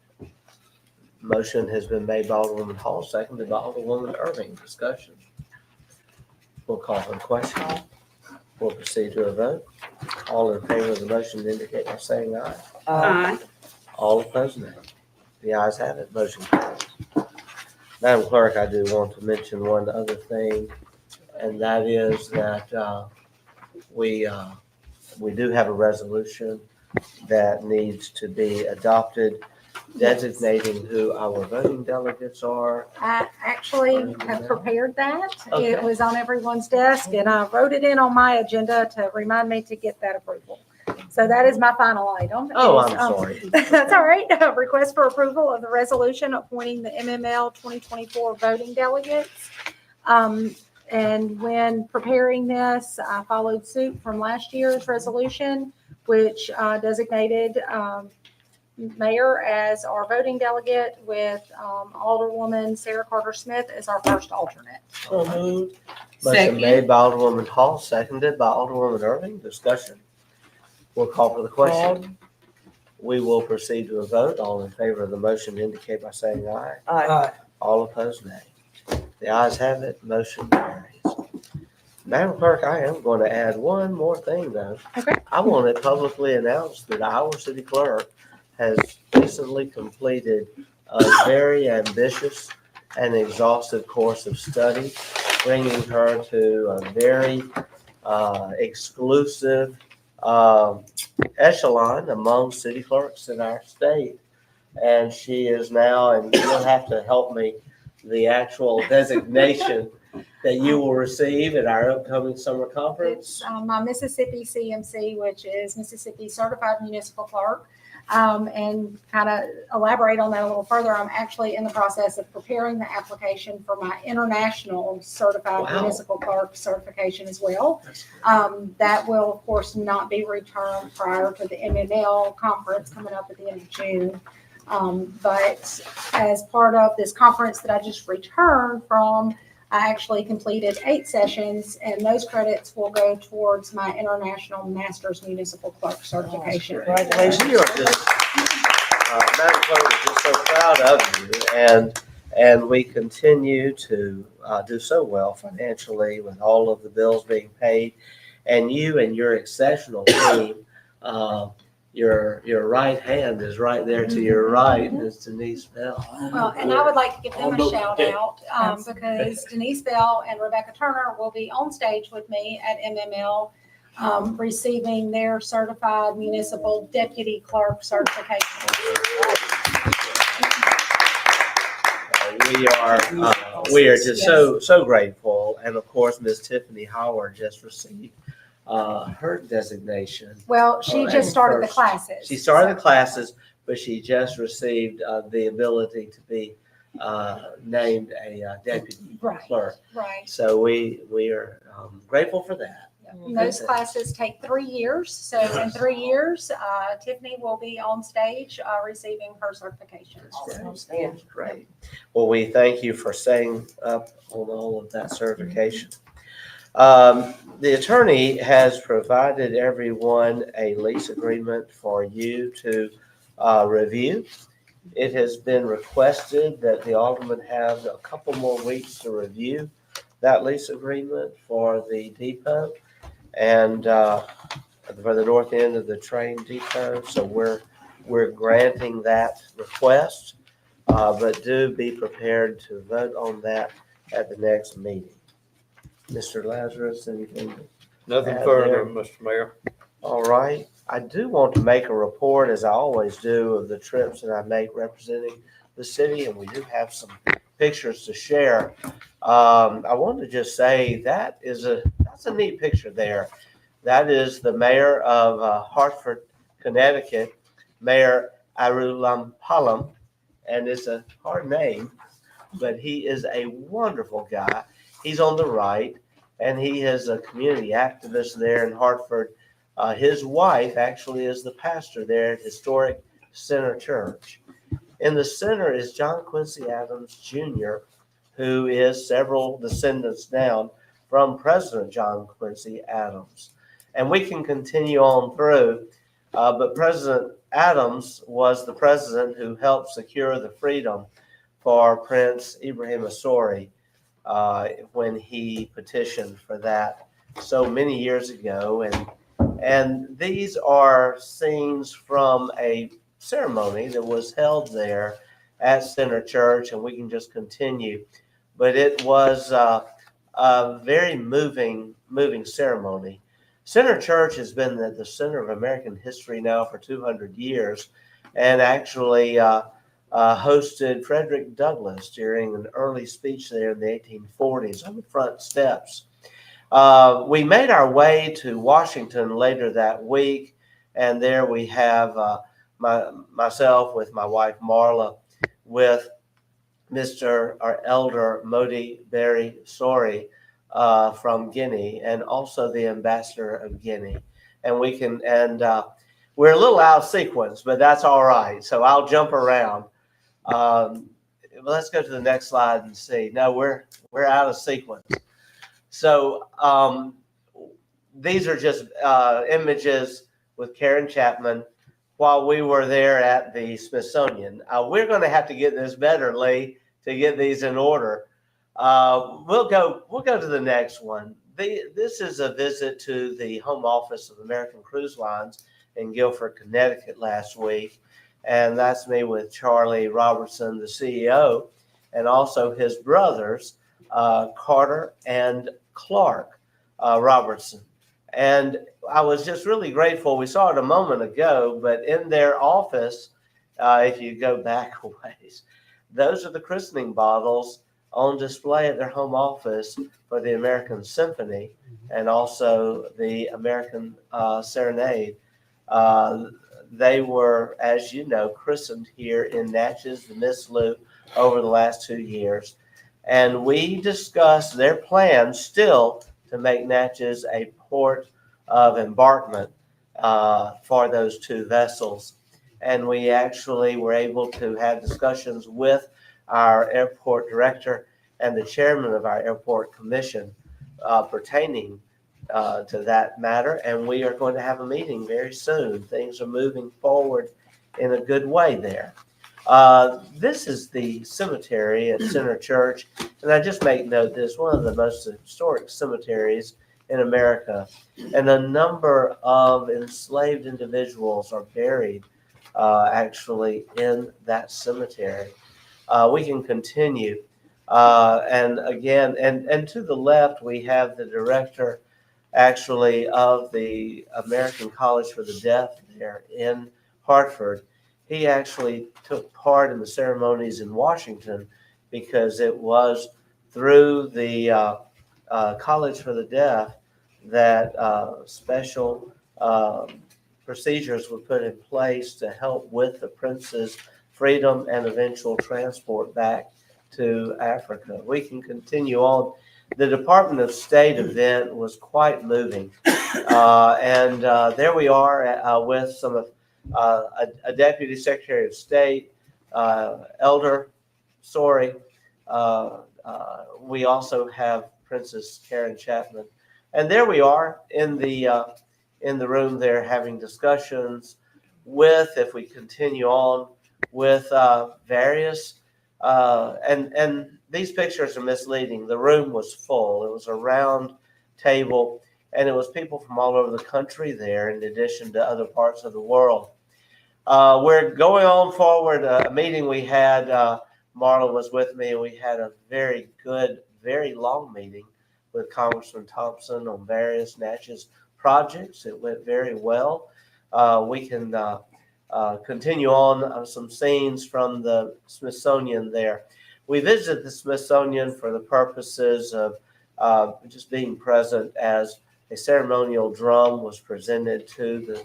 Motion has been made by Alderwoman Hall, seconded by Alderwoman Irving. Discussion. We'll call for the question. We'll proceed to a vote. All in favor of the motion indicate by saying aye. Aye. All opposed, nay. The ayes have it. Motion carries. Madam Clerk, I do want to mention one other thing, and that is that we do have a resolution that needs to be adopted designating who our voting delegates are. I actually have prepared that. Okay. It was on everyone's desk and I wrote it in on my agenda to remind me to get that approval. So that is my final item. Oh, is, I'm sorry. That's all right. Request for approval of the resolution appointing the MML 2024 voting delegates. And when preparing this, I followed suit from last year's resolution, which designated mayor as our voting delegate with Alderwoman Sarah Carter Smith as our first alternate. So moved. Motion made by Alderwoman Hall, seconded by Alderwoman Irving. Discussion. We'll call for the question. We will proceed to a vote. All in favor of the motion indicate by saying aye. Aye. All opposed, nay. The ayes have it. Motion carries. Madam Clerk, I am going to add one more thing though. Okay. I want it publicly announced that our city clerk has recently completed a very ambitious and exhaustive course of study, bringing her to a very exclusive echelon among city clerks in our state. And she is now, and you'll have to help me, the actual designation that you will receive at our upcoming summer conference. It's my Mississippi CMC, which is Mississippi Certified Municipal Clerk. And kind of elaborate on that a little further, I'm actually in the process of preparing the application for my international certified municipal clerk certification as well. That will, of course, not be returned prior to the MML conference coming up at the end of June. But as part of this conference that I just returned from, I actually completed 8 sessions, and those credits will go towards my International Masters Municipal Clerk certification. Congratulations. We are just, Madam Clerk, we're just so proud of you, and we continue to do so well financially with all of the bills being paid, and you and your exceptional team. Your right hand is right there to your right, is Denise Bell. Well, and I would like to give them a shout out because Denise Bell and Rebecca Turner will be on stage with me at MML receiving their certified municipal deputy clerk certification. We are just so grateful, and of course, Ms. Tiffany Howard just received her designation. Well, she just started the classes. She started the classes, but she just received the ability to be named a deputy clerk. Right. So we are grateful for that. And those classes take 3 years. So in 3 years, Tiffany will be on stage receiving her certification. That's great. Well, we thank you for staying up on all of that certification. The attorney has provided everyone a lease agreement for you to review. It has been requested that the aldermen have a couple more weeks to review that lease agreement for the depot and for the north end of the train depot. So we're granting that request, but do be prepared to vote on that at the next meeting. Mr. Lazarus, anything? Nothing further, Mr. Mayor. All right. I do want to make a report, as I always do, of the trips that I make representing the city, and we do have some pictures to share. I want to just say that's a neat picture there. That is the mayor of Hartford, Connecticut, Mayor Arulampalam, and it's a hard name, but he is a wonderful guy. He's on the right, and he is a community activist there in Hartford. His wife actually is the pastor there at Historic Center Church. In the center is John Quincy Adams Jr., who is several descendants down from President John Quincy Adams. And we can continue on through, but President Adams was the president who helped secure the freedom for Prince Ibrahim Asori when he petitioned for that so many years ago. And these are scenes from a ceremony that was held there at Center Church, and we can just continue. But it was a very moving ceremony. Center Church has been at the center of American history now for 200 years, and actually hosted Frederick Douglass during an early speech there in the 1840s on the front steps. We made our way to Washington later that week, and there we have myself with my wife Marla, with our Elder Modi Berry Sori from Guinea, and also the ambassador of Guinea. And we're a little out of sequence, but that's all right. So I'll jump around. Let's go to the next slide and see. No, we're out of sequence. So these are just images with Karen Chapman while we were there at the Smithsonian. We're going to have to get this better, Lee, to get these in order. We'll go to the next one. This is a visit to the home office of American Cruise Lines in Guilford, Connecticut last week. And that's me with Charlie Robertson, the CEO, and also his brothers, Carter and Clark Robertson. And I was just really grateful. We saw it a moment ago, but in their office, if you go back a ways, those are the christening bottles on display at their home office for the American Symphony and also the American Serenade. they were, as you know, christened here in Natchez, the Miss Lou, over the last 2 years. And we discussed their plans still to make Natchez a port of embarkment for those 2 vessels. And we actually were able to have discussions with our airport director and the chairman of our airport commission pertaining to that matter. And we are going to have a meeting very soon. Things are moving forward in a good way there. This is the cemetery at Center Church. And I just make note this, one of the most historic cemeteries in America. And a number of enslaved individuals are buried actually in that cemetery. We can continue. And again, and to the left, we have the director actually of the American College for the Deaf there in Hartford. He actually took part in the ceremonies in Washington because it was through the College for the Deaf that special procedures were put in place to help with the prince's freedom and eventual transport back to Africa. We can continue on. The Department of State event was quite moving. And there we are with some of a Deputy Secretary of State, Elder Sorry. We also have Princess Karen Chapman. And there we are in the room there having discussions with, if we continue on, with various, and these pictures are misleading. The room was full. It was a round table, and it was people from all over the country there, in addition to other parts of the world. We're going on forward. A meeting we had, Marla was with me, and we had a very good, very long meeting with Congressman Thompson on various Natchez projects. It went very well. We can continue on some scenes from the Smithsonian there. We visited the Smithsonian for the purposes of just being present as a ceremonial drum was presented to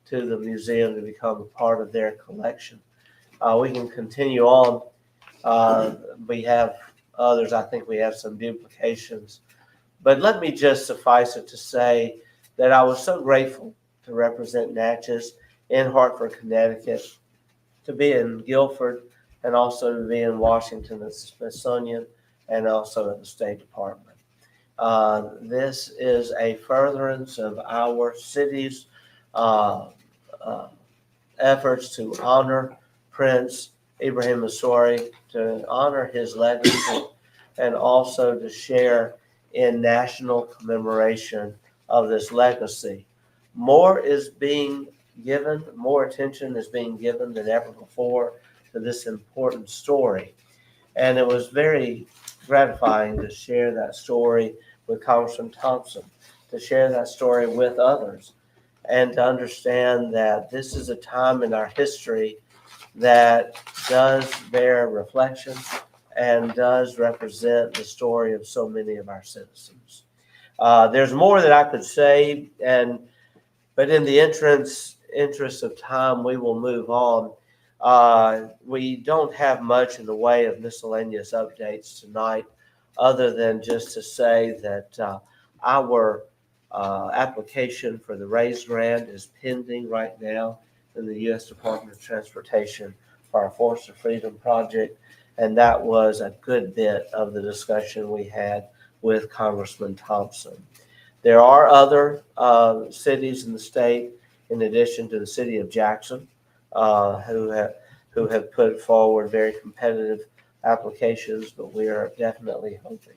the museum to become a part of their collection. We can continue on. We have others. I think we have some duplications. But let me just suffice it to say that I was so grateful to represent Natchez in Hartford, Connecticut, to be in Guilford, and also to be in Washington at the Smithsonian, and also at the State Department. This is a furtherance of our city's efforts to honor Prince Ibrahim Masori, to honor his legacy, and also to share in national commemoration of this legacy. More is being given, more attention is being given than ever before to this important story. And it was very gratifying to share that story with Congressman Thompson, to share that story with others, and to understand that this is a time in our history that does bear reflection and does represent the story of so many of our citizens. There's more that I could say, but in the interest of time, we will move on. We don't have much in the way of miscellaneous updates tonight, other than just to say that our application for the RAISE grant is pending right now in the U.S. Department of Transportation for our Force of Freedom project. And that was a good bit of the discussion we had with Congressman Thompson. There are other cities in the state, in addition to the city of Jackson, who have put forward very competitive applications, but we are definitely hoping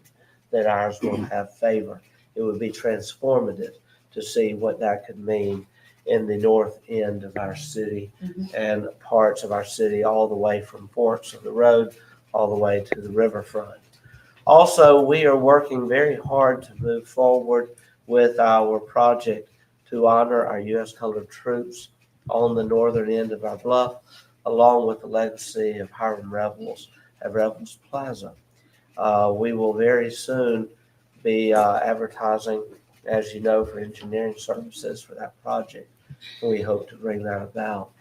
that ours will have favor. It would be transformative to see what that could mean in the north end of our city and parts of our city, all the way from Forks of the Road all the way to the riverfront. Also, we are working very hard to move forward with our project to honor our U.S. colored troops on the northern end of our bluff, along with the legacy of Hiram Rebels at Rebels Plaza. We will very soon be advertising, as you know, for engineering services for that project. We hope to bring that about.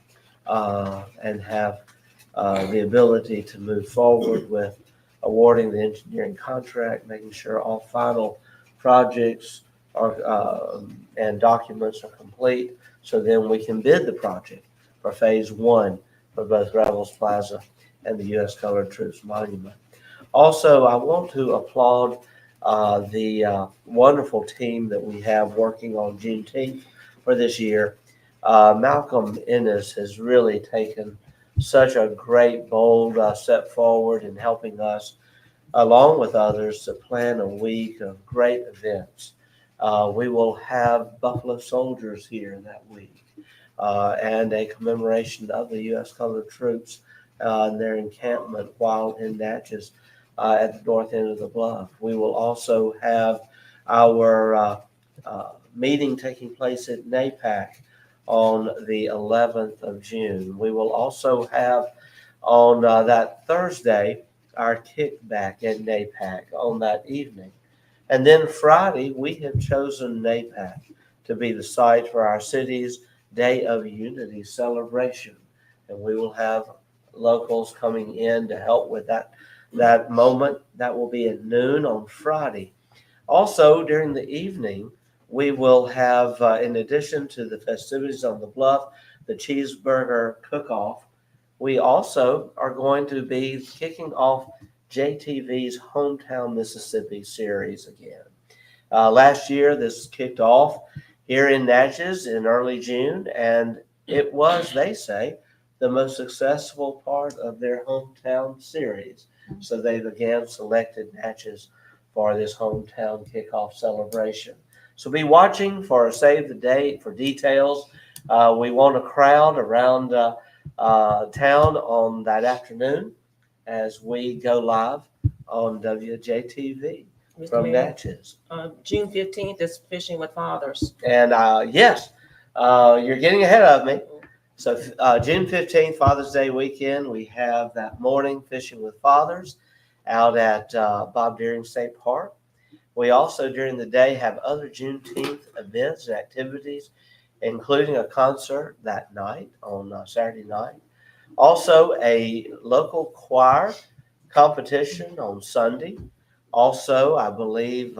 and have the ability to move forward with awarding the engineering contract, making sure all final projects are, and documents are complete, so then we can bid the project for phase one for both Rebels Plaza and the U.S. Colored Troops Monument. Also, I want to applaud the wonderful team that we have working on Juneteenth for this year. Malcolm Ennis has really taken such a great, bold step forward in helping us, along with others, to plan a week of great events. We will have Buffalo Soldiers here that week, and a commemoration of the U.S. Colored Troops and their encampment while in Natchez at the north end of the bluff. We will also have our meeting taking place at NAPAC on the 11th of June. We will also have on that Thursday our kickback at NAPAC on that evening. And then Friday, we have chosen NAPAC to be the site for our city's Day of Unity celebration. And we will have locals coming in to help with that moment. That will be at noon on Friday. Also, during the evening, we will have, in addition to the festivities on the bluff, the cheeseburger cook-off. We also are going to be kicking off JTV's Hometown Mississippi series again. Last year, this kicked off here in Natchez in early June, and it was, they say, the most successful part of their hometown series. So they've again selected Natchez for this hometown kickoff celebration. So be watching for save the date for details. We want a crowd around town on that afternoon as we go live on WJTV from Natchez. June 15th is Fishing with Fathers. And yes, you're getting ahead of me. So June 15th, Father's Day weekend, we have that morning Fishing with Fathers out at Bob Deering State Park. We also, during the day, have other Juneteenth events and activities, including a concert that night on Saturday night. Also, a local choir competition on Sunday. Also, I believe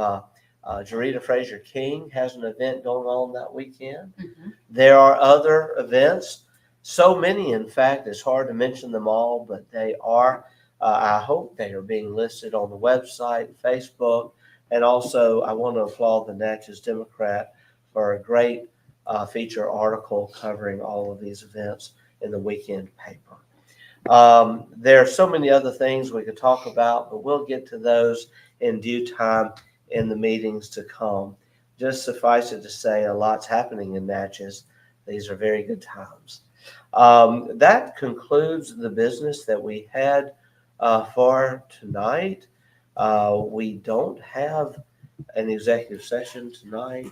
Jarita Fraser King has an event going on that weekend. Mm-hmm. There are other events, so many, in fact, it's hard to mention them all, but they are, I hope they are being listed on the website, Facebook, and also I want to applaud the Natchez Democrat for a great feature article covering all of these events in the weekend paper. There are so many other things we could talk about, but we'll get to those in due time in the meetings to come. Just suffice it to say, a lot's happening in Natchez. These are very good times. That concludes the business that we had for tonight. We don't have an executive session tonight.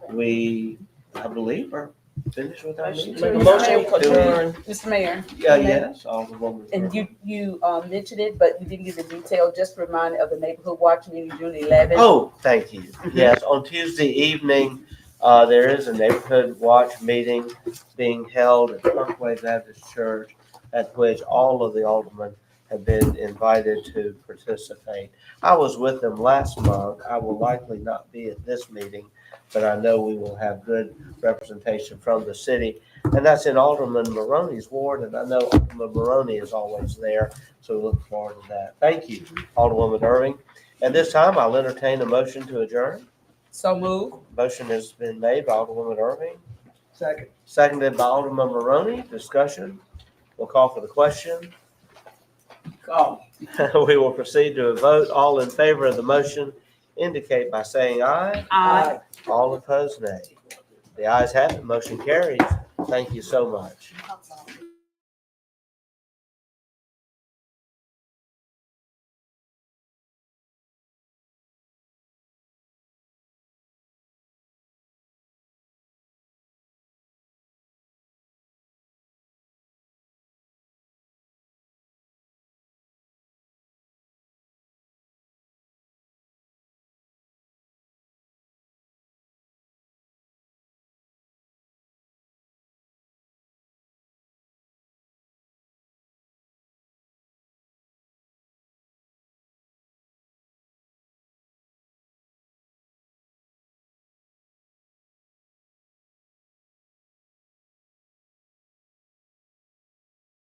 We, I believe, are finished with our meeting. Make a motion to adjourn. Mr. Mayor. Yes, Alderwoman. And you mentioned it, but you didn't give the detail. Just remind of the neighborhood watch meeting June 11th. Oh, thank you. Yes, on Tuesday evening, there is a neighborhood watch meeting being held at Parkway Baptist Church, at which all of the aldermen have been invited to participate. I was with them last month. I will likely not be at this meeting, but I know we will have good representation from the city. And that's in Alderman Maroney's ward, and I know Alderman Maroney is always there, so we look forward to that. Thank you, Alderwoman Irving. At this time, I'll entertain a motion to adjourn. So move. Motion has been made by Alderwoman Irving, Second. seconded by Alderman Maroney. Discussion. We'll call for the question. Call. We will proceed to a vote. All in favor of the motion indicate by saying aye. Aye. All opposed, nay. The ayes have it. Motion carries. Thank you so much.